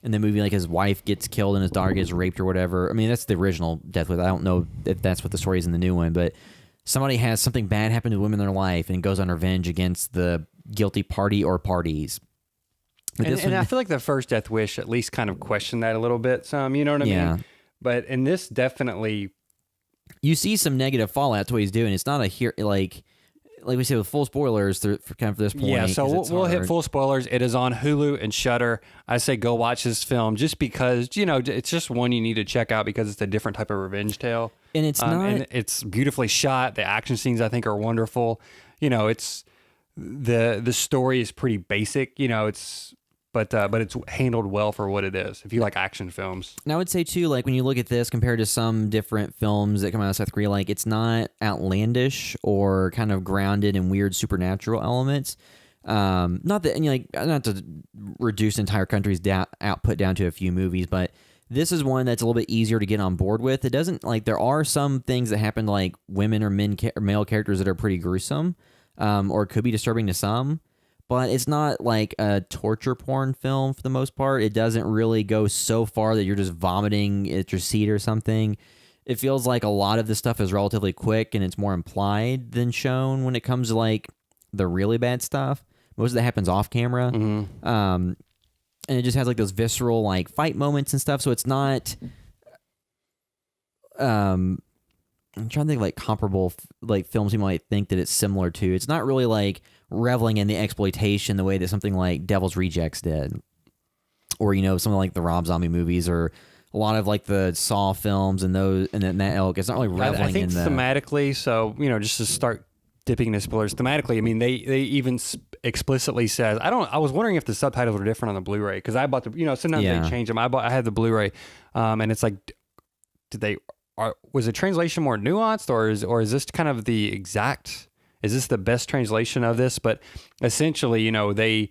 the movie, like his wife gets killed and his daughter gets raped or whatever. I mean, that's the original Death Wish. I don't know if that's what the story is in the new one, but somebody has something bad happen to women in their life and goes on revenge against the guilty party or parties. And I feel like the first Death Wish at least kind of questioned that a little bit. You know what I mean? But in this, definitely, you see some negative fallout to what he's doing. It's not like we say with full spoilers for this point. Yeah, so we'll hit full spoilers. It is on Hulu and Shudder. I say go watch this film just because it's just one you need to check out because it's a different type of revenge tale, and it's beautifully shot. The action scenes I think are wonderful. It's the story is pretty basic. But it's handled well for what it is, if you like action films. And I would say, too, like when you look at this compared to some different films that come out of South Korea, like it's not outlandish or kind of grounded in weird supernatural elements. Not to reduce entire country's output down to a few movies, but this is one that's a little bit easier to get on board with. It doesn't, like, there are some things that happen to like women or male characters that are pretty gruesome, or could be disturbing to some. But it's not like a torture porn film for the most part. It doesn't really go so far that you're just vomiting at your seat or something. It feels like a lot of the stuff is relatively quick and it's more implied than shown when it comes to like the really bad stuff. Most of that happens off camera. Mm-hmm. And it just has like those visceral like fight moments and stuff. So it's not... I'm trying to think like comparable like films you might think that it's similar to. It's not really like reveling in the exploitation the way that something like Devil's Rejects did, or something like the Rob Zombie movies, or a lot of like the Saw films and those and then that ilk. It's not really reveling I think in thematically. So just to start dipping into spoilers, thematically, I mean they even explicitly says I was wondering if the subtitles were different on the Blu-ray because I bought the sometimes they change them. I had the Blu-ray, and it's like was the translation more nuanced or is this kind of the exact? Is this the best translation of this? But essentially, they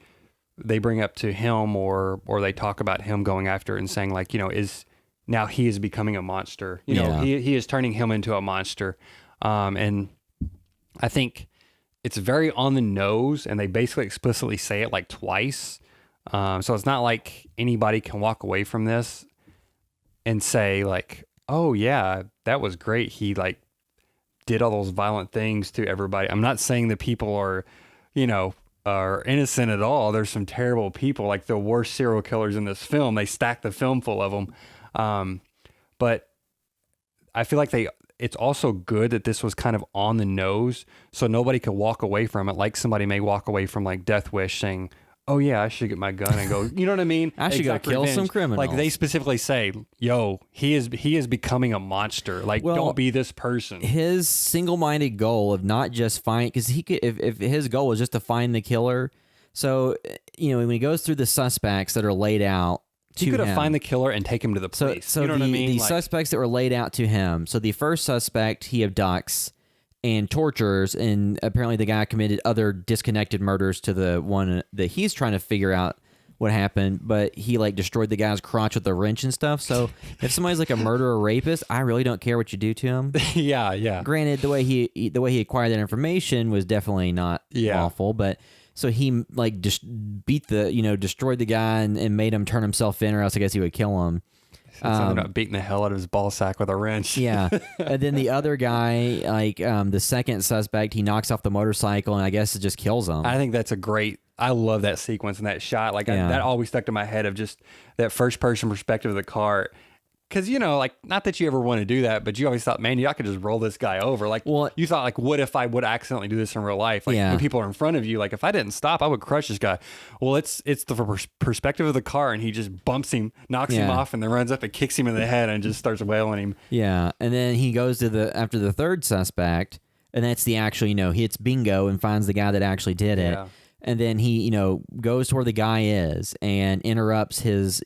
bring up to him or they talk about him going after it and saying like, is now he is becoming a monster. He is turning him into a monster. And I think it's very on the nose and they basically explicitly say it like twice. So it's not like anybody can walk away from this and say like, oh yeah, that was great. He like did all those violent things to everybody. I'm not saying that people are innocent at all. There's some terrible people, like the worst serial killers in this film. They stack the film full of them. But I feel like it's also good that this was kind of on the nose so nobody could walk away from it. Like somebody may walk away from like Death Wish saying, oh yeah, I should get my gun and go, you know what I mean? I should go kill some criminals. Like they specifically say, yo, he is becoming a monster. Like don't be this person. His single-minded goal of not just find, because he could, if his goal was just to find the killer. So, when he goes through the suspects that are laid out to him. He could have find the killer and take him to the police. So you know what I mean? The suspects that were laid out to him. So the first suspect he abducts and tortures, and apparently the guy committed other disconnected murders to the one that he's trying to figure out what happened, but he like destroyed the guy's crotch with a wrench and stuff. So if somebody's like a murderer or rapist, I really don't care what you do to him. Yeah. Granted, the way he acquired that information was definitely not lawful, but so he like just destroyed the guy and made him turn himself in, or else I guess he would kill him. Something about beating the hell out of his ball sack with a wrench. Yeah. And then the other guy, like the second suspect, he knocks off the motorcycle and I guess it just kills him. I think that's I love that sequence and that shot. Like that always stuck to my head of just that first person perspective of the car. Because, like, not that you ever want to do that, but you always thought, man, I could just roll this guy over. Like, you thought, like, what if I would accidentally do this in real life? Like, when people are in front of you, like, if I didn't stop, I would crush this guy. Well, it's the perspective of the car, and he just bumps him, knocks him off, and then runs up and kicks him in the head and just starts wailing him. Yeah, and then he goes to after the third suspect, and that's the actual, he hits bingo and finds the guy that actually did it. Yeah. And then he, goes to where the guy is and interrupts his,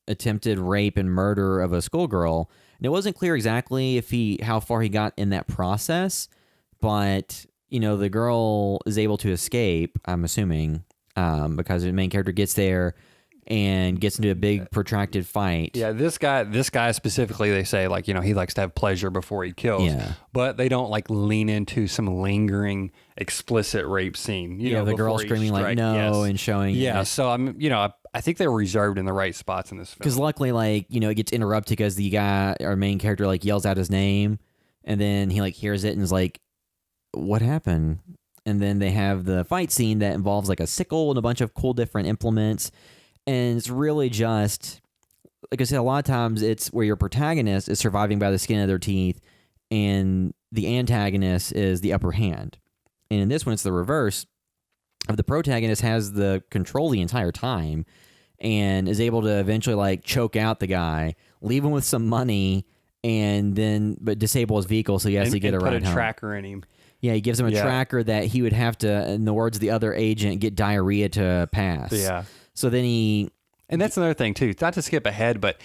attempted rape and murder of a schoolgirl. And it wasn't clear exactly how far he got in that process, but the girl is able to escape, I'm assuming, because the main character gets there and gets into a big protracted fight. Yeah, this guy specifically, they say, like, he likes to have pleasure before he kills. Yeah. But they don't like lean into some lingering explicit rape scene. The girl screaming like no and showing. Yeah, so I think they were reserved in the right spots in this film. Because luckily, like, it gets interrupted because the guy, our main character, like, yells out his name, and then he, like, hears it and is like, what happened? And then they have the fight scene that involves, like, a sickle and a bunch of cool different implements. And it's really just, like I said, a lot of times it's where your protagonist is surviving by the skin of their teeth, and the antagonist is the upper hand. And in this one, it's the reverse. Of the protagonist has the control the entire time and is able to eventually like choke out the guy, leave him with some money, and then but disable his vehicle so he has to get a ride home. Put a tracker in him. Yeah, he gives him a tracker that he would have to, in the words of the other agent, get diarrhea to pass. Yeah. So then and that's another thing too. Not to skip ahead, but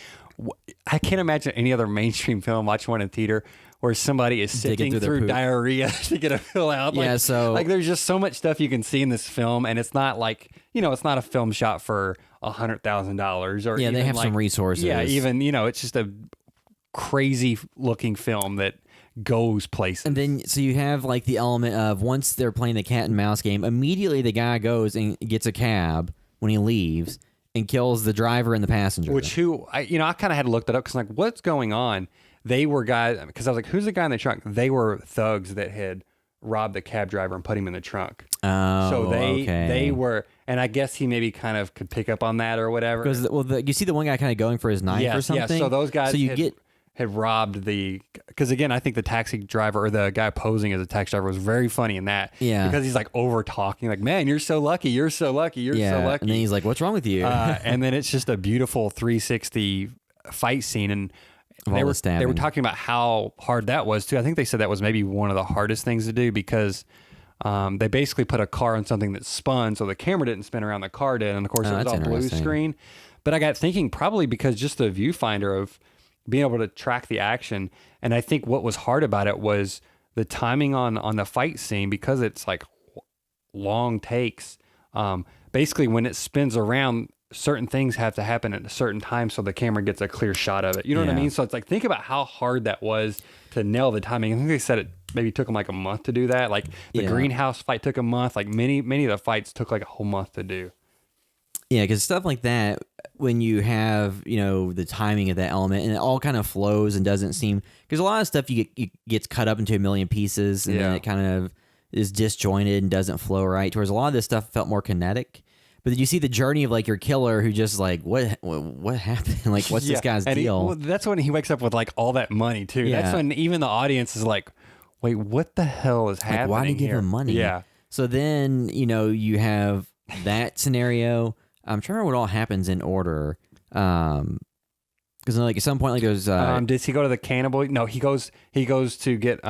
I can't imagine any other mainstream film watching one in theater where somebody is sifting through diarrhea to get a fill out. Like, so like there's just so much stuff you can see in this film, and it's not like it's not a film shot for $100,000 or they have some resources. Yeah, even it's just a crazy looking film that goes places. And then so you have like the element of once they're playing the cat and mouse game, immediately the guy goes and gets a cab when he leaves and kills the driver and the passenger. I kind of had to look that up because I'm like, what's going on? They were guys, because I was like, who's the guy in the trunk? They were thugs that had robbed the cab driver and put him in the trunk. Oh, so they were, and I guess he maybe kind of could pick up on that or whatever. Because you see the one guy kind of going for his knife or something. Yeah. So those guys had robbed because again, I think the taxi driver or the guy posing as a taxi driver was very funny in that. Yeah. Because he's like over talking, like, man, you're so lucky, you're so lucky, you're so lucky. And then he's like, what's wrong with you? And then it's just a beautiful 360 fight scene, and they were talking about how hard that was too. I think they said that was maybe one of the hardest things to do because they basically put a car on something that spun, so the camera didn't spin around, the car did, and of course it was all blue screen. But I got thinking probably because just the viewfinder of being able to track the action, and I think what was hard about it was the timing on the fight scene because it's like long takes. Basically, when it spins around, certain things have to happen at a certain time so the camera gets a clear shot of it. You know what I mean? So it's like, think about how hard that was to nail the timing. I think they said it maybe took them like a month to do that. Like the greenhouse fight took a month. Like many of the fights took like a whole month to do. Yeah, because stuff like that, when you have, the timing of that element and it all kind of flows and doesn't seem, because a lot of stuff gets cut up into a million pieces and then it kind of is disjointed and doesn't flow right. Whereas a lot of this stuff felt more kinetic. But did you see the journey of like your killer who just like, what happened? Like, what's this guy's deal? That's when he wakes up with like all that money too. Yeah. That's when even the audience is like, wait, what the hell is happening? Why did he give him money? Yeah. So then, you have that scenario. I'm trying to remember what all happens in order. Because like at some point, like there's does he go to the cannibal? No, he goes to get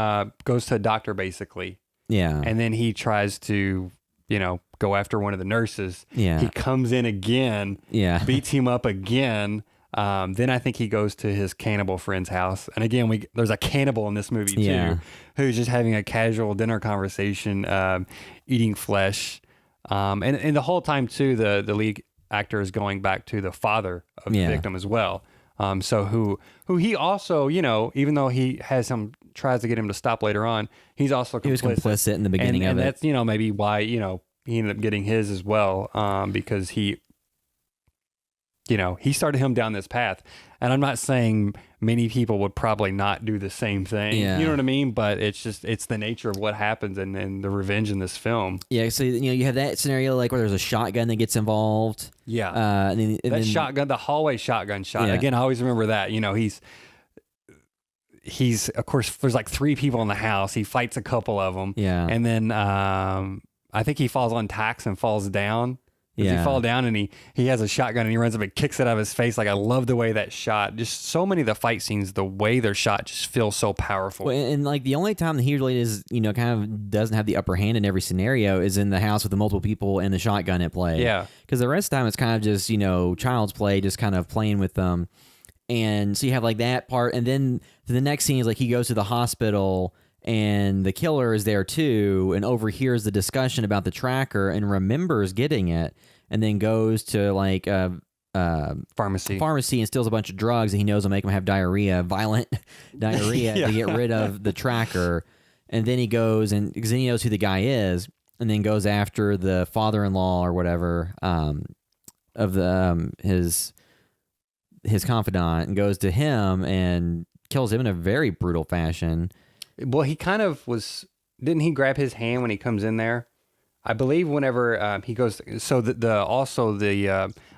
goes to a doctor basically. Yeah. And then he tries to, go after one of the nurses. Yeah. He comes in again. Yeah. Beats him up again. Then I think he goes to his cannibal friend's house. And again, there's a cannibal in this movie too, who's just having a casual dinner conversation, eating flesh. And the whole time too, the lead actor is going back to the father of the victim as well. So who he also, even though he has tries to get him to stop later on, he's also complicit. He was complicit in the beginning of it. And that's, maybe why, he ended up getting his as well, because he he started him down this path. And I'm not saying many people would probably not do the same thing. Yeah. You know what I mean? But it's the nature of what happens and the revenge in this film. Yeah, so you have that scenario like where there's a shotgun that gets involved. Yeah. And then shotgun, the hallway shotgun shot. Yeah. Again, I always remember that. He's of course there's like 3 people in the house. He fights a couple of them. Yeah. And then I think he falls on tacks and falls down. He fall down and he has a shotgun and he runs up and kicks it out of his face. Like, I love the way that shot. Just so many of the fight scenes, the way they're shot just feels so powerful. Well, and like the only time that he really is, kind of doesn't have the upper hand in every scenario is in the house with the multiple people and the shotgun at play. Yeah. Because the rest of the time it's kind of just, child's play, just kind of playing with them. And so you have like that part. And then the next scene is like he goes to the hospital and the killer is there too and overhears the discussion about the tracker and remembers getting it and then goes to like pharmacy and steals a bunch of drugs and he knows will make him have violent diarrhea to get rid of the tracker. And then he goes because then he knows who the guy is and then goes after the father-in-law or whatever of the his confidant and goes to him and kills him in a very brutal fashion. Well, he kind of was. Didn't he grab his hand when he comes in there? I believe whenever he goes. So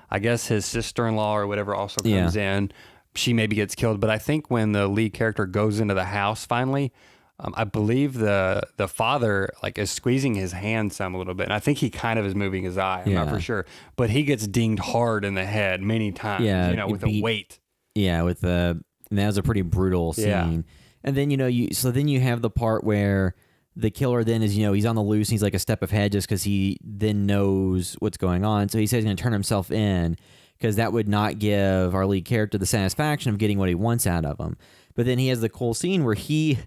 I guess his sister-in-law or whatever also comes in. She maybe gets killed, but I think when the lead character goes into the house finally, I believe the father like is squeezing his hand some a little bit, and I think he kind of is moving his eye. I'm not for sure, but he gets dinged hard in the head many times. Yeah, with the weight. Yeah, and that was a pretty brutal scene. Yeah. And then then you have the part where the killer then is he's on the loose and he's like a step ahead just because he then knows what's going on. So he says he's going to turn himself in because that would not give our lead character the satisfaction of getting what he wants out of him. But then he has the cool scene where he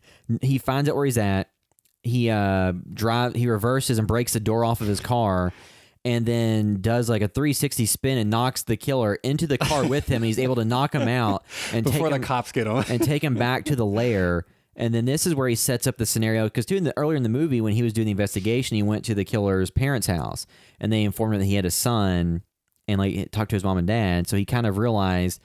finds out where he's at. He reverses and breaks the door off of his car. And then does like a 360 spin and knocks the killer into the car with him. And he's able to knock him out and before the cops get on and take him back to the lair. And then this is where he sets up the scenario because earlier in the movie when he was doing the investigation, he went to the killer's parents' house and they informed him that he had a son and like talked to his mom and dad. So he kind of realized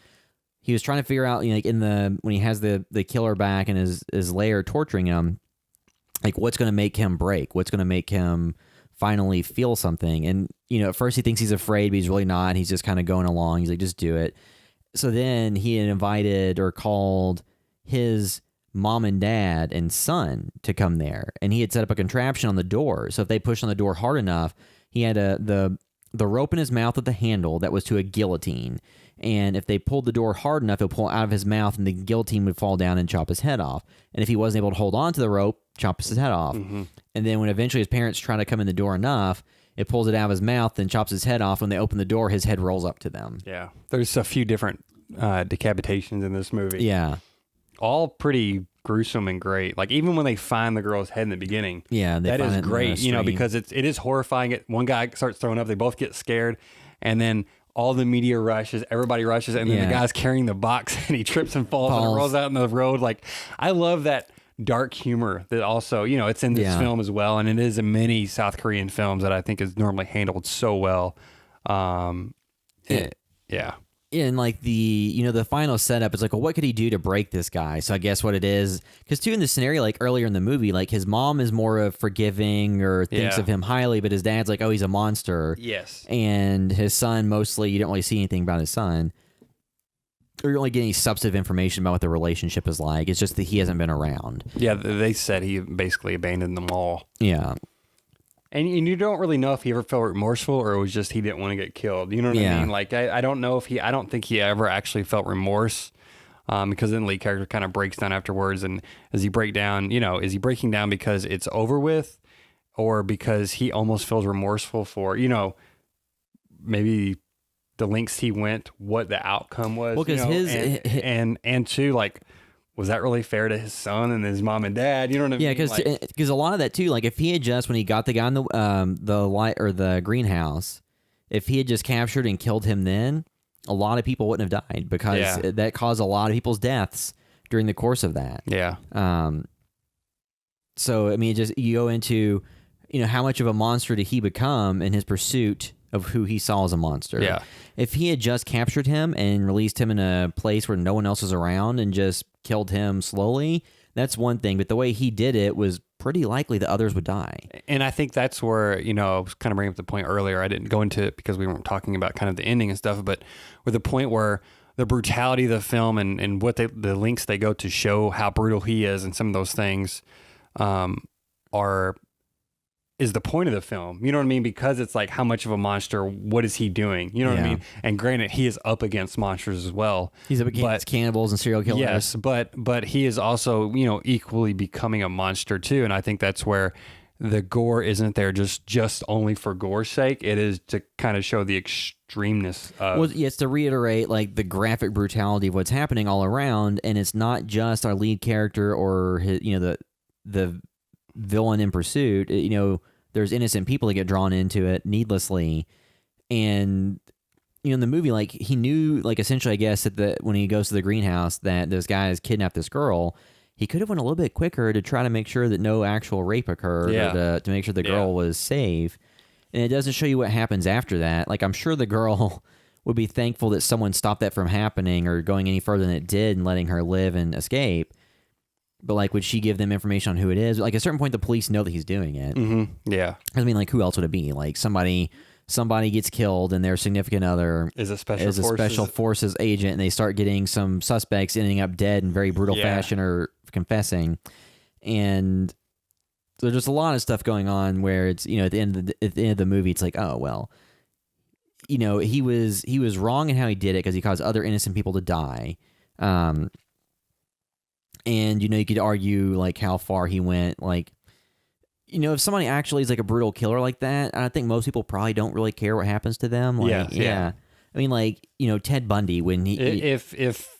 he was trying to figure out when he has the killer back in his lair torturing him, like what's going to make him break, what's going to make him finally feel something. And at first he thinks he's afraid, but he's really not. He's just kind of going along. He's like, just do it. So then he had invited or called his mom and dad and son to come there, and he had set up a contraption on the door. So if they pushed on the door hard enough, he had the rope in his mouth with the handle that was to a guillotine. And if they pulled the door hard enough, it would pull out of his mouth and the guillotine would fall down and chop his head off. And if he wasn't able to hold on to the rope, chop his head off. Mm-hmm. And then when eventually his parents try to come in the door enough, it pulls it out of his mouth and chops his head off. When they open the door, his head rolls up to them. Yeah. There's a few different decapitations in this movie. Yeah. All pretty gruesome and great. Like even when they find the girl's head in the beginning. Yeah. That is great, because it is horrifying. One guy starts throwing up. They both get scared. And then all the media rushes, everybody rushes, and then the guy's carrying the box and he trips and falls and it rolls out in the road. Like, I love that dark humor that also, it's in this film as well, and it is in many South Korean films that I think is normally handled so well. And like the final setup is like, well, what could he do to break this guy? So I guess what it is, because too in the scenario, like earlier in the movie, like his mom is more of forgiving or thinks of him highly, but his dad's like, oh, he's a monster. Yes. And his son, mostly, you don't really see anything about his son. Or you don't really get any substantive information about what the relationship is like. It's just that he hasn't been around. Yeah, they said he basically abandoned them all. Yeah. And you don't really know if he ever felt remorseful or it was just he didn't want to get killed. You know what I mean? Like, I don't know if I don't think he ever actually felt remorse, because then the lead character kind of breaks down afterwards. And as he break down, is he breaking down because it's over with or because he almost feels remorseful for, maybe the lengths he went, what the outcome was? Well, because and two, like, was that really fair to his son and his mom and dad? You know what I mean? Yeah, because a lot of that too, like if he had just, when he got the guy in the light or the greenhouse, if he had just captured and killed him, then a lot of people wouldn't have died because that caused a lot of people's deaths during the course of that. Yeah. So I mean, you go into how much of a monster did he become in his pursuit of who he saw as a monster. Yeah. If he had just captured him and released him in a place where no one else was around and just killed him slowly, that's one thing. But the way he did it was pretty likely the others would die. And I think that's where, I was kind of bringing up the point earlier. I didn't go into it because we weren't talking about kind of the ending and stuff, but with the point where the brutality of the film and what the links they go to show how brutal he is and some of those things is the point of the film. You know what I mean? Because it's like, how much of a monster, what is he doing? You know what I mean? And granted, he is up against monsters as well. He's up against cannibals and serial killers. Yes, but he is also, equally becoming a monster too. And I think that's where the gore isn't there just only for gore's sake. It is to kind of show the extremeness of... Well, it's to reiterate like the graphic brutality of what's happening all around, and it's not just our lead character or his, the villain in pursuit. There's innocent people that get drawn into it needlessly, and in the movie, like he knew, like essentially, I guess that when he goes to the greenhouse, that this guy has kidnapped this girl. He could have went a little bit quicker to try to make sure that no actual rape occurred, or to make sure the girl was safe. And it doesn't show you what happens after that. Like, I'm sure the girl would be thankful that someone stopped that from happening or going any further than it did and letting her live and escape. But, like, would she give them information on who it is? Like, at a certain point, the police know that he's doing it. Mm-hmm. Yeah. I mean, like, who else would it be? Like, somebody gets killed and their significant other is a special forces agent, and they start getting some suspects ending up dead in very brutal fashion or confessing. And so there's just a lot of stuff going on where it's, at the end of the movie, it's like, oh, well, he was wrong in how he did it because he caused other innocent people to die. And, you could argue, like, how far he went. Like, if somebody actually is, like, a brutal killer like that, I think most people probably don't really care what happens to them. Like, yeah. I mean, like, Ted Bundy, when he... If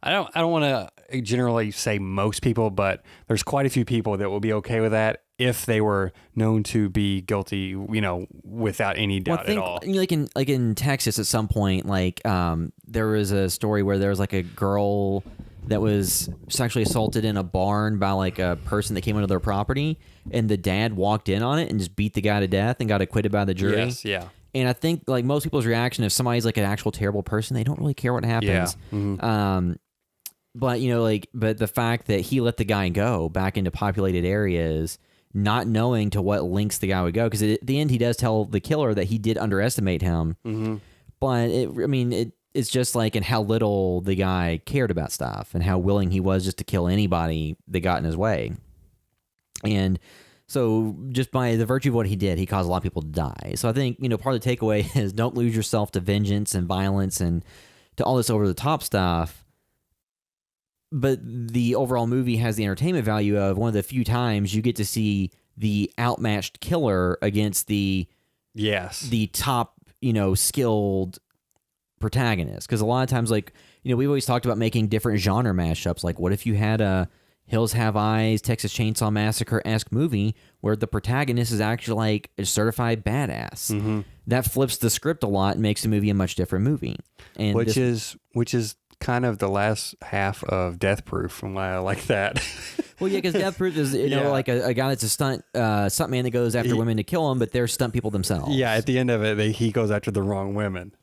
I don't want to generally say most people, but there's quite a few people that will be okay with that if they were known to be guilty, without any doubt at all. Like in Texas at some point, like, there was a story where there was, like, a girl that was sexually assaulted in a barn by like a person that came onto their property, and the dad walked in on it and just beat the guy to death and got acquitted by the jury. Yes, yeah. And I think like most people's reaction, if somebody's like an actual terrible person, they don't really care what happens. Yeah. Mm-hmm. But but the fact that he let the guy go back into populated areas, not knowing to what lengths the guy would go, because at the end he does tell the killer that he did underestimate him. Mm-hmm. But it's just like in how little the guy cared about stuff and how willing he was just to kill anybody that got in his way. And so just by the virtue of what he did, he caused a lot of people to die. So I think, part of the takeaway is don't lose yourself to vengeance and violence and to all this over the top stuff. But the overall movie has the entertainment value of one of the few times you get to see the outmatched killer against the top, skilled protagonist. Because a lot of times, like, we've always talked about making different genre mashups. Like, what if you had a Hills Have Eyes, Texas Chainsaw Massacre-esque movie where the protagonist is actually like a certified badass? Mm-hmm. That flips the script a lot and makes the movie a much different movie. And which is kind of the last half of Death Proof, and why I like that. Well, yeah, because Death Proof is like a guy that's a stunt man that goes after women to kill them, but they're stunt people themselves. Yeah, at the end of it, he goes after the wrong women.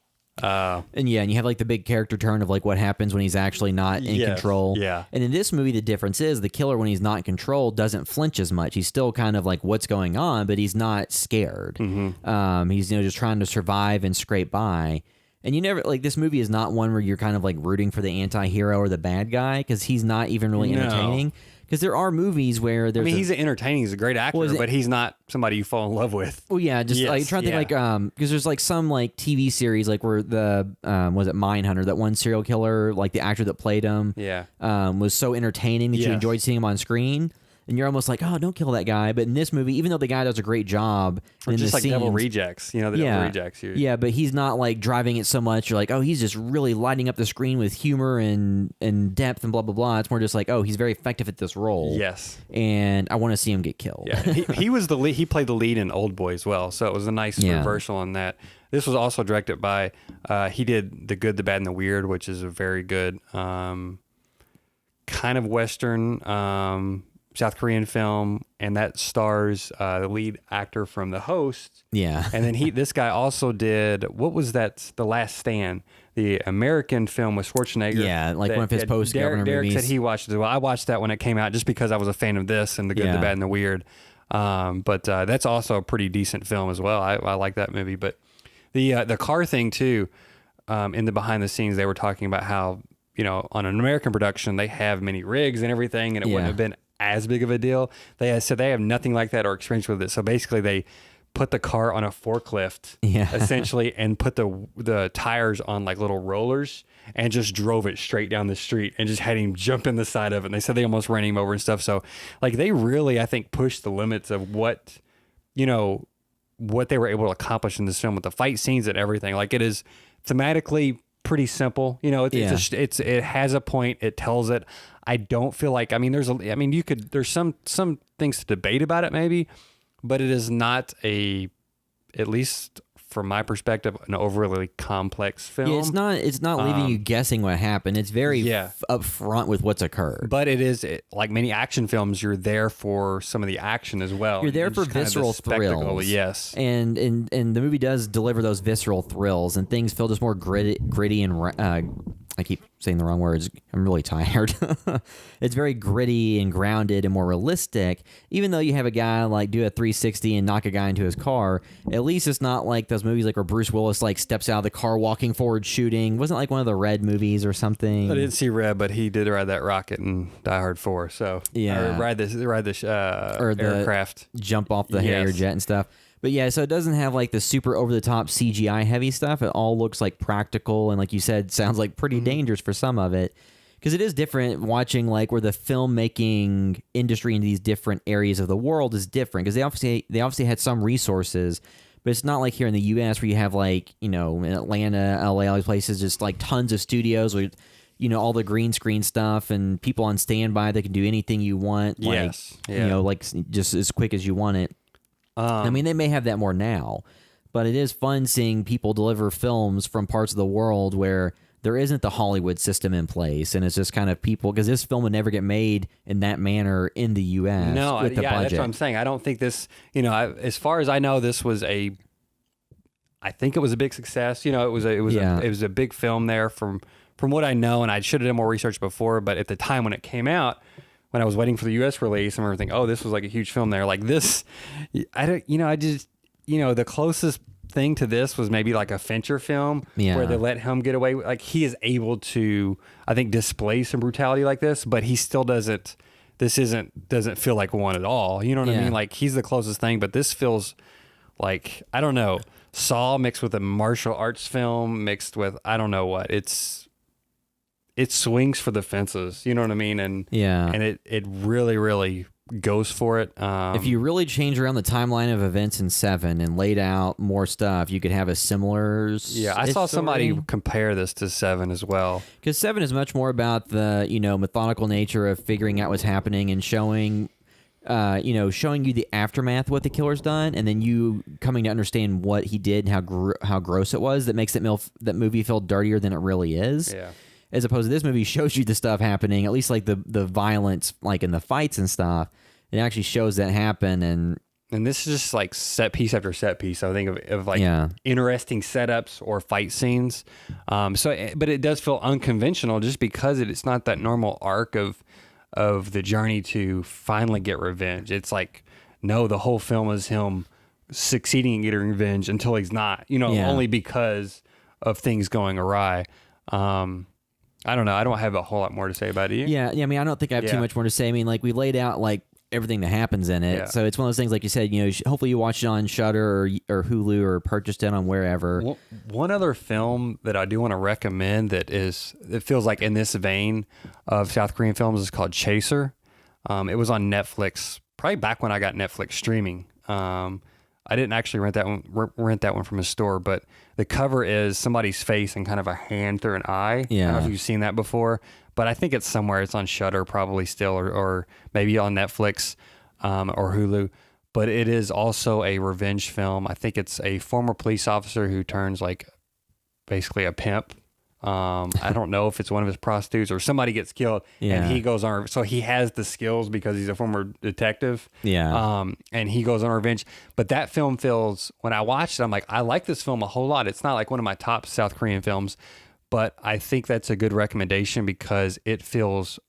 And you have like the big character turn of like what happens when he's actually not in control. Yeah. And in this movie, the difference is the killer, when he's not in control, doesn't flinch as much. He's still kind of like what's going on, but he's not scared. Mm-hmm. He's just trying to survive and scrape by. And you never like this movie is not one where you're kind of like rooting for the anti-hero or the bad guy, because he's not even really entertaining. Because there are movies where there's he's entertaining. He's a great actor, but he's not somebody you fall in love with. Well, yeah, just like trying to think like because there's like some like TV series like where the was it Mindhunter, that one serial killer, like the actor that played him, was so entertaining that you enjoyed seeing him on screen. And you're almost like, oh, don't kill that guy. But in this movie, even though the guy does a great job, or in just the like scenes, Devil Rejects, the Devil Rejects. Yeah, but he's not like driving it so much. You're like, oh, he's just really lighting up the screen with humor and depth and blah blah blah. It's more just like, oh, he's very effective at this role. Yes, and I want to see him get killed. Yeah, he was the lead. He played the lead in Old Boy as well, so it was a nice reversal on that. This was also directed by. He did The Good, the Bad, and the Weird, which is a very good kind of Western. South Korean film, and that stars the lead actor from The Host. Yeah. And then this guy also did, what was that? The Last Stand, the American film with Schwarzenegger. Yeah, like one of his post-governor Derek movies. said he watched it as well. I watched that when it came out just because I was a fan of this and The Good, the Bad, and the Weird. But that's also a pretty decent film as well. I like that movie. But the car thing too, in the behind the scenes, they were talking about how, on an American production, they have many rigs and everything, and it wouldn't have been as big of a deal. They said they have nothing like that or experience with it. So basically they put the car on a forklift essentially and put the tires on like little rollers and just drove it straight down the street and just had him jump in the side of it. And they said they almost ran him over and stuff. So like they really, I think, pushed the limits of what they were able to accomplish in this film with the fight scenes and everything. Like it is thematically pretty simple. It has a point. It tells it. I don't feel like, there's some things to debate about it maybe, but it is not at least from my perspective, an overly complex film. Yeah, it's not leaving you guessing what happened. It's very upfront with what's occurred. But it is like many action films, you're there for some of the action as well. You're there for visceral thrills. Yes. And the movie does deliver those visceral thrills, and things feel just more gritty and I keep saying the wrong words. I'm really tired. It's very gritty and grounded and more realistic. Even though you have a guy like do a 360 and knock a guy into his car, at least it's not like those movies like where Bruce Willis like steps out of the car walking forward shooting. Wasn't like one of the Red movies or something. I didn't see Red, but he did ride that rocket in Die Hard 4. So ride this aircraft, jump off the Harrier jet and stuff. But yeah, so it doesn't have like the super over-the-top CGI heavy stuff. It all looks like practical and, like you said, sounds like pretty dangerous for some of it. Because it is different watching like where the filmmaking industry in these different areas of the world is different. Because they obviously had some resources, but it's not like here in the U.S. where you have like, in Atlanta, L.A., all these places, just like tons of studios with, all the green screen stuff and people on standby that can do anything you want. Like, like just as quick as you want it. They may have that more now, but it is fun seeing people deliver films from parts of the world where there isn't the Hollywood system in place, and it's just kind of people, because this film would never get made in that manner in the U.S. with the budget. That's what I'm saying. I don't think this, as far as I know, this was I think it was a big success. It was a big film there from what I know, and I should have done more research before, but at the time when it came out, when I was waiting for the U.S. release, I remember thinking, oh, this was like a huge film there. Like this, the closest thing to this was maybe like a Fincher film where they let him get away. Like he is able to, I think, display some brutality like this, but he still doesn't feel like one at all. You know what I mean? Like he's the closest thing, but this feels like, I don't know, Saw mixed with a martial arts film mixed with, I don't know what. It swings for the fences, you know what I mean? And it really, really goes for it. If you really change around the timeline of events in 7 and laid out more stuff, you could have a similar I saw somebody compare this to 7 as well. Because 7 is much more about the, methodical nature of figuring out what's happening and showing you the aftermath, what the killer's done, and then you coming to understand what he did and how gross it was. That makes that movie feel dirtier than it really is. Yeah. As opposed to this movie shows you the stuff happening, at least like the violence, like in the fights and stuff. It actually shows that happen. And this is just like set piece after set piece. I think of like interesting setups or fight scenes. But it does feel unconventional just because it's not that normal arc of the journey to finally get revenge. It's like, no, the whole film is him succeeding in getting revenge until he's not, only because of things going awry. I don't know. I don't have a whole lot more to say about it. Yeah. I don't think I have too much more to say. Like we laid out like everything that happens in it. Yeah. So it's one of those things, like you said, hopefully you watched it on Shudder or Hulu or purchased it on wherever. One other film that I do want to recommend that feels like in this vein of South Korean films is called Chaser. It was on Netflix, probably back when I got Netflix streaming. I didn't actually rent that one from a store, but the cover is somebody's face and kind of a hand through an eye. Yeah. I don't know if you've seen that before, but I think it's somewhere. It's on Shudder probably still, or maybe on Netflix or Hulu. But it is also a revenge film. I think it's a former police officer who turns like basically a pimp I don't know if it's one of his prostitutes or somebody gets killed, and he goes on. So he has the skills because he's a former detective. Yeah. And he goes on revenge. But that film feels, when I watched it, I'm like, I like this film a whole lot. It's not like one of my top South Korean films, but I think that's a good recommendation because it feels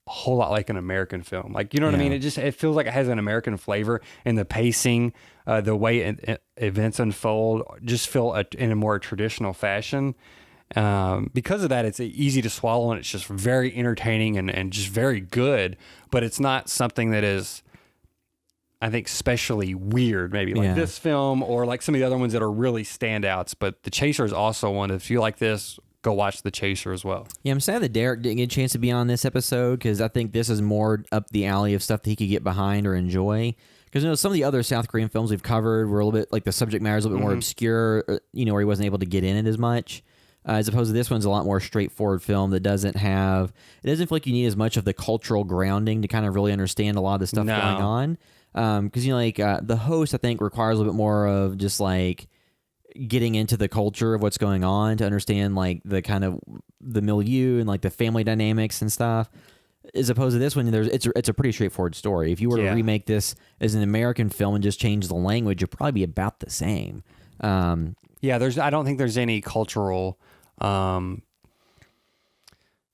a whole lot like an American film. Like, you know what I mean? It feels like it has an American flavor, and the pacing, the way events unfold just feel in a more traditional fashion. Because of that, it's easy to swallow, and it's just very entertaining and just very good, but it's not something that is, I think, especially weird, maybe like this film or like some of the other ones that are really standouts. But The Chaser is also one. If you like this, go watch The Chaser as well. Yeah, I'm sad that Derek didn't get a chance to be on this episode because I think this is more up the alley of stuff that he could get behind or enjoy. Because some of the other South Korean films we've covered were a little bit like the subject matter is a little bit more obscure, where he wasn't able to get in it as much. As opposed to this one's a lot more straightforward film that doesn't feel like you need as much of the cultural grounding to kind of really understand a lot of the stuff going on. Because, the host, I think, requires a little bit more of just like getting into the culture of what's going on to understand like the kind of the milieu and like the family dynamics and stuff. As opposed to this one, it's a pretty straightforward story. If you were to remake this as an American film and just change the language, it'd probably be about the same. I don't think there's any cultural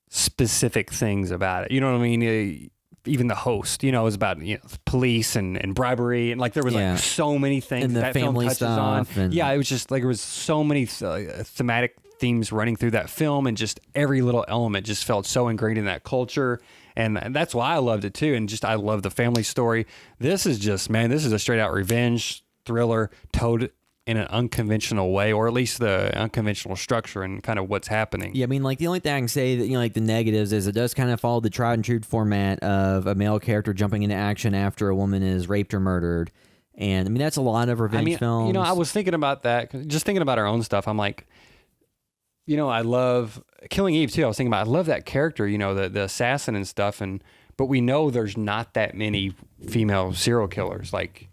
specific things about it. You know what I mean? Even the host, is about police and bribery, and like there was like so many things and the that family film touches on. And it was just like there was so many thematic themes running through that film, and just every little element just felt so ingrained in that culture, and that's why I loved it too. And just I love the family story. This is a straight out revenge thriller told in an unconventional way, or at least the unconventional structure and kind of what's happening. Yeah, I mean, like the only thing I can say that, like the negatives is it does kind of follow the tried and true format of a male character jumping into action after a woman is raped or murdered. And I mean, that's a lot of revenge films. I was thinking about that, just thinking about our own stuff. I'm like, I love Killing Eve too. I was thinking about, I love that character, the assassin and stuff. But we know there's not that many female serial killers. Like,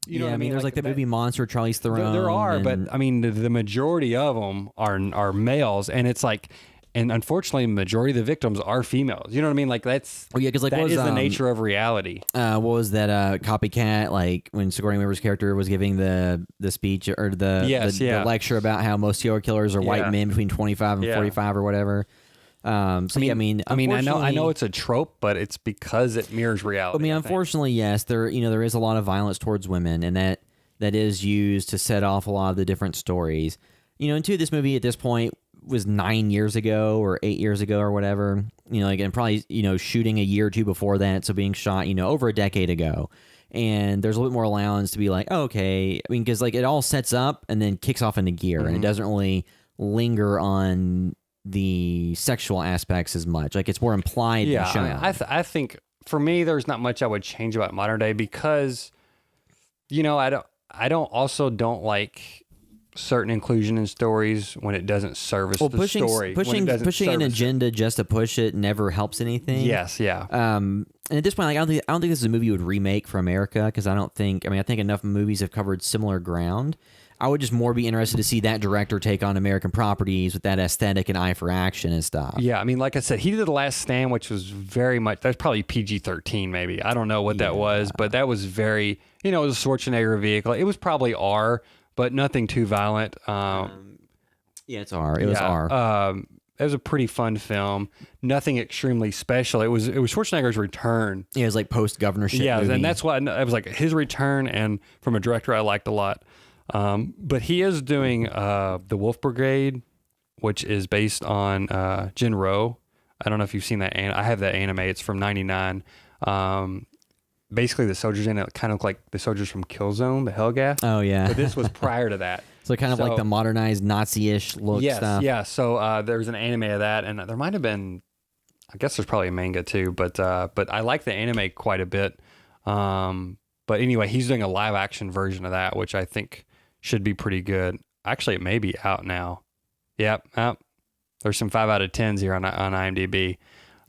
you know what I mean? There's like the movie Monster, Charlize Theron. There are, but I mean, the majority of them are males, and it's like, and unfortunately, the majority of the victims are females. You know what I mean? Like that's because like that is the nature of reality. What was that Copycat? Like when Sigourney Weaver's character was giving the speech or the lecture about how most serial killers are white men between 25 and 45 or whatever. I know it's a trope, but it's because it mirrors reality. I mean, unfortunately, yes, there is a lot of violence towards women, and that is used to set off a lot of the different stories. And this movie at this point was 9 years ago or 8 years ago or whatever. And probably shooting a year or two before that, so being shot over a decade ago. And there's a little bit more allowance to be like, oh, okay. I mean, because like it all sets up and then kicks off into gear, and it doesn't really linger on the sexual aspects as much. Like it's more implied than shown. I think for me, there's not much I would change about modern day because, I don't like certain inclusion in stories when it doesn't service the story. Pushing an agenda just to push it never helps anything. Yes, yeah. And at this point, like, I don't think this is a movie you would remake for America because I think enough movies have covered similar ground. I would just more be interested to see that director take on American properties with that aesthetic and eye for action and stuff. Yeah, I mean, like I said, he did The Last Stand, which was very much, that's probably PG-13 maybe. I don't know what that was, but that was very, it was a Schwarzenegger vehicle. It was probably R, but nothing too violent. It's R. It was R. It was a pretty fun film. Nothing extremely special. It was Schwarzenegger's return. Yeah, it was like post-governorship movie. And that's why it was like his return, and from a director I liked a lot. But he is doing The Wolf Brigade, which is based on Jinro. I don't know if you've seen that. I have that anime. It's from '99. Basically, the soldiers in it kind of look like the soldiers from Killzone, the Hellgas. Oh, yeah. But this was prior to that. So kind of like the modernized Nazi-ish look stuff. Yeah. So there's an anime of that, and there might have been, I guess there's probably a manga too, but I like the anime quite a bit. But anyway, he's doing a live action version of that, which I think should be pretty good. Actually, it may be out now. Yep. There's some 5 out of 10s here on IMDb.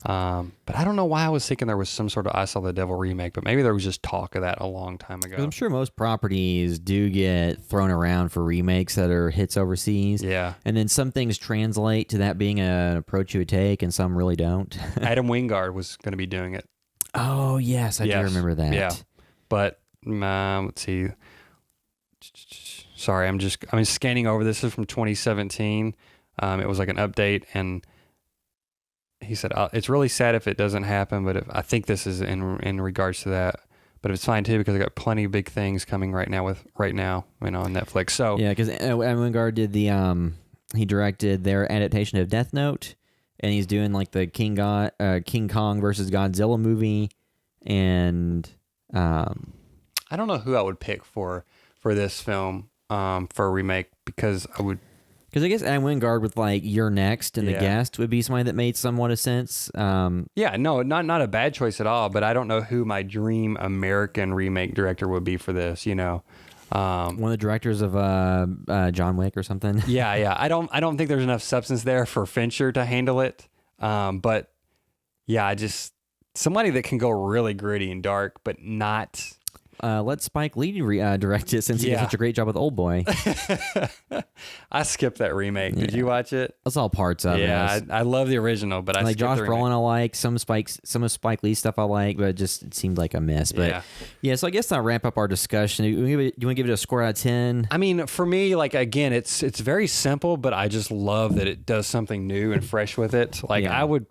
But I don't know why I was thinking there was some sort of I Saw the Devil remake, but maybe there was just talk of that a long time ago. 'Cause I'm sure most properties do get thrown around for remakes that are hits overseas. Yeah. And then some things translate to that being an approach you would take, and some really don't. Adam Wingard was going to be doing it. Oh, yes, I do remember that. Yeah. But let's see. Sorry, I'm scanning over. This is from 2017. It was like an update, and he said it's really sad if it doesn't happen, but I think this is in regards to that. But it's fine too because I got plenty of big things coming right now on Netflix. So yeah, because Adam Wingard did he directed their adaptation of Death Note, and he's doing like the King Kong versus Godzilla movie, and I don't know who I would pick for this film for a remake because I guess Adam Wingard with like You're Next and The Guest would be somebody that made somewhat of sense. Not a bad choice at all, but I don't know who my dream American remake director would be for this, one of the directors of John Wick or something. Yeah. I don't think there's enough substance there for Fincher to handle it. But yeah, just somebody that can go really gritty and dark, but not. Let Spike Lee direct it since he did such a great job with Old Boy. I skipped that remake. Did you watch it? I saw parts of it. Yeah, I love the original, but I like skipped Josh the remake. Brolin. I like some of Spike Lee stuff. I like, but it seemed like a miss. But so I guess I'll wrap up our discussion. Do you want to give it a score out of 10? I mean, for me, like again, it's very simple, but I just love that it does something new and fresh with it. Like I would.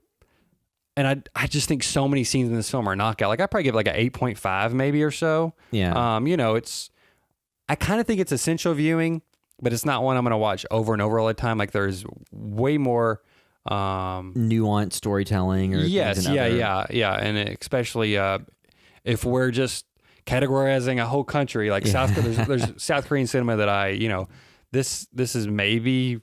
And I just think so many scenes in this film are knockout. Like I probably give it like an 8.5 maybe or so. Yeah. I kind of think it's essential viewing, but it's not one I'm going to watch over and over all the time. Like there's way more nuanced storytelling. Or yes, yeah, and especially if we're just categorizing a whole country like South. There's South Korean cinema that this is maybe.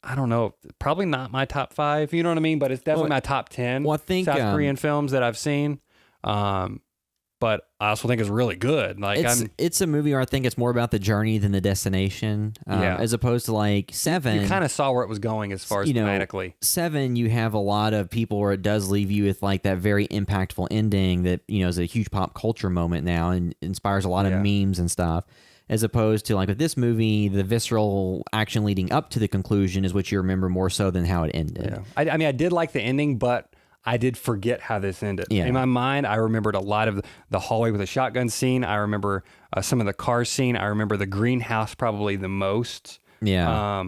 I don't know, probably not my top 5, you know what I mean? But it's definitely my top 10 I think, South Korean films that I've seen. But I also think it's really good. Like it's a movie where I think it's more about the journey than the destination. As opposed to like Seven. You kind of saw where it was going as far as thematically. Seven, you have a lot of people where it does leave you with like that very impactful ending that, is a huge pop culture moment now and inspires a lot of memes and stuff. As opposed to like with this movie, the visceral action leading up to the conclusion is what you remember more so than how it ended. Yeah. I mean, I did like the ending, but I did forget how this ended. Yeah. In my mind, I remembered a lot of the hallway with the shotgun scene. I remember some of the car scene. I remember the greenhouse probably the most. Yeah.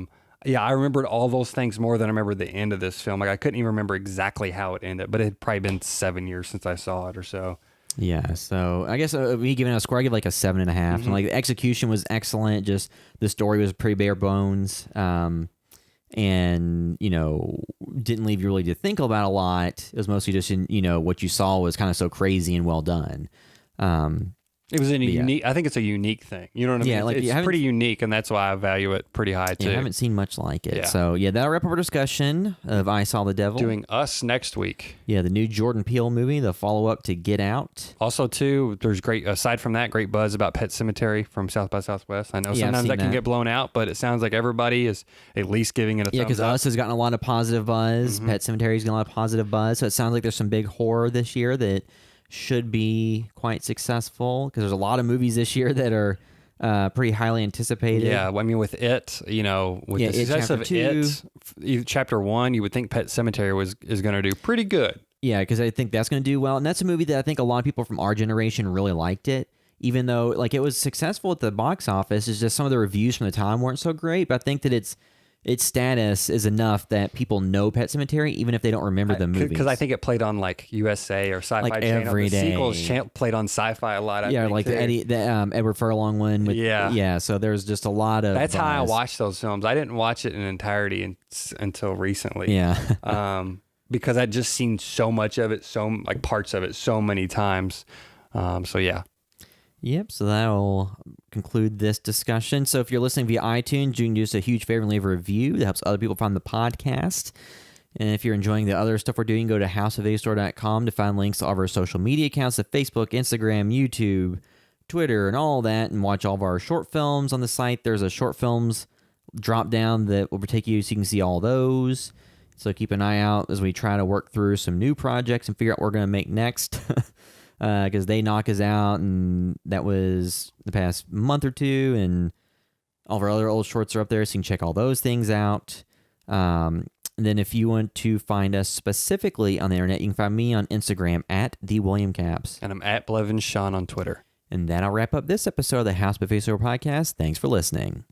I remembered all those things more than I remember the end of this film. Like I couldn't even remember exactly how it ended, but it had probably been 7 years since I saw it or so. Yeah, so I guess me giving it a score, I give like a 7.5. And like the execution was excellent. Just the story was pretty bare bones, and didn't leave you really to think about a lot. It was mostly just what you saw was kind of so crazy and well done. It was unique. I think it's a unique thing. You know what I mean? Yeah, like it's pretty unique, and that's why I value it pretty high too. I haven't seen much like it. Yeah. So that'll wrap up our discussion of I Saw the Devil. Doing Us next week. Yeah, the new Jordan Peele movie, the follow-up to Get Out. Also, too, there's aside from that, great buzz about Pet Sematary from South by Southwest. I know sometimes that can get blown out, but it sounds like everybody is at least giving it a thumbs up. Yeah, because Us has gotten a lot of positive buzz. Pet Sematary's gotten a lot of positive buzz. So it sounds like there's some big horror this year that should be quite successful because there's a lot of movies this year that are pretty highly anticipated. Yeah, I mean, with It, with the success of It, Chapter 1, you would think Pet Sematary is going to do pretty good. Yeah, because I think that's going to do well. And that's a movie that I think a lot of people from our generation really liked it. Even though like it was successful at the box office, it's just some of the reviews from the time weren't so great. But I think that its status is enough that people know Pet Sematary, even if they don't remember the movie. Because I think it played on like USA or Sci-Fi like Channel. Every day. The sequels played on Sci-Fi a lot. I think, like the Edward Furlong one. With, so there's just a lot of. That's how I watched those films. I didn't watch it in entirety until recently. Yeah. Because I'd just seen so much of it, like parts of it, so many times. So yeah. Yep, so that'll conclude this discussion. So if you're listening via iTunes, you can do us a huge favor and leave a review. That helps other people find the podcast. And if you're enjoying the other stuff we're doing, go to houseofastore.com to find links to all of our social media accounts, to Facebook, Instagram, YouTube, Twitter, and all that, and watch all of our short films on the site. There's a short films drop down that will take you so you can see all those. So keep an eye out as we try to work through some new projects and figure out what we're going to make next. Because They Knock is out, and that was the past month or two, and all of our other old shorts are up there, so you can check all those things out. And then if you want to find us specifically on the internet, you can find me on Instagram at @TheWilliamCaps. And I'm at Blevin Sean on Twitter. And that'll wrap up this episode of the House Buffet Store podcast. Thanks for listening.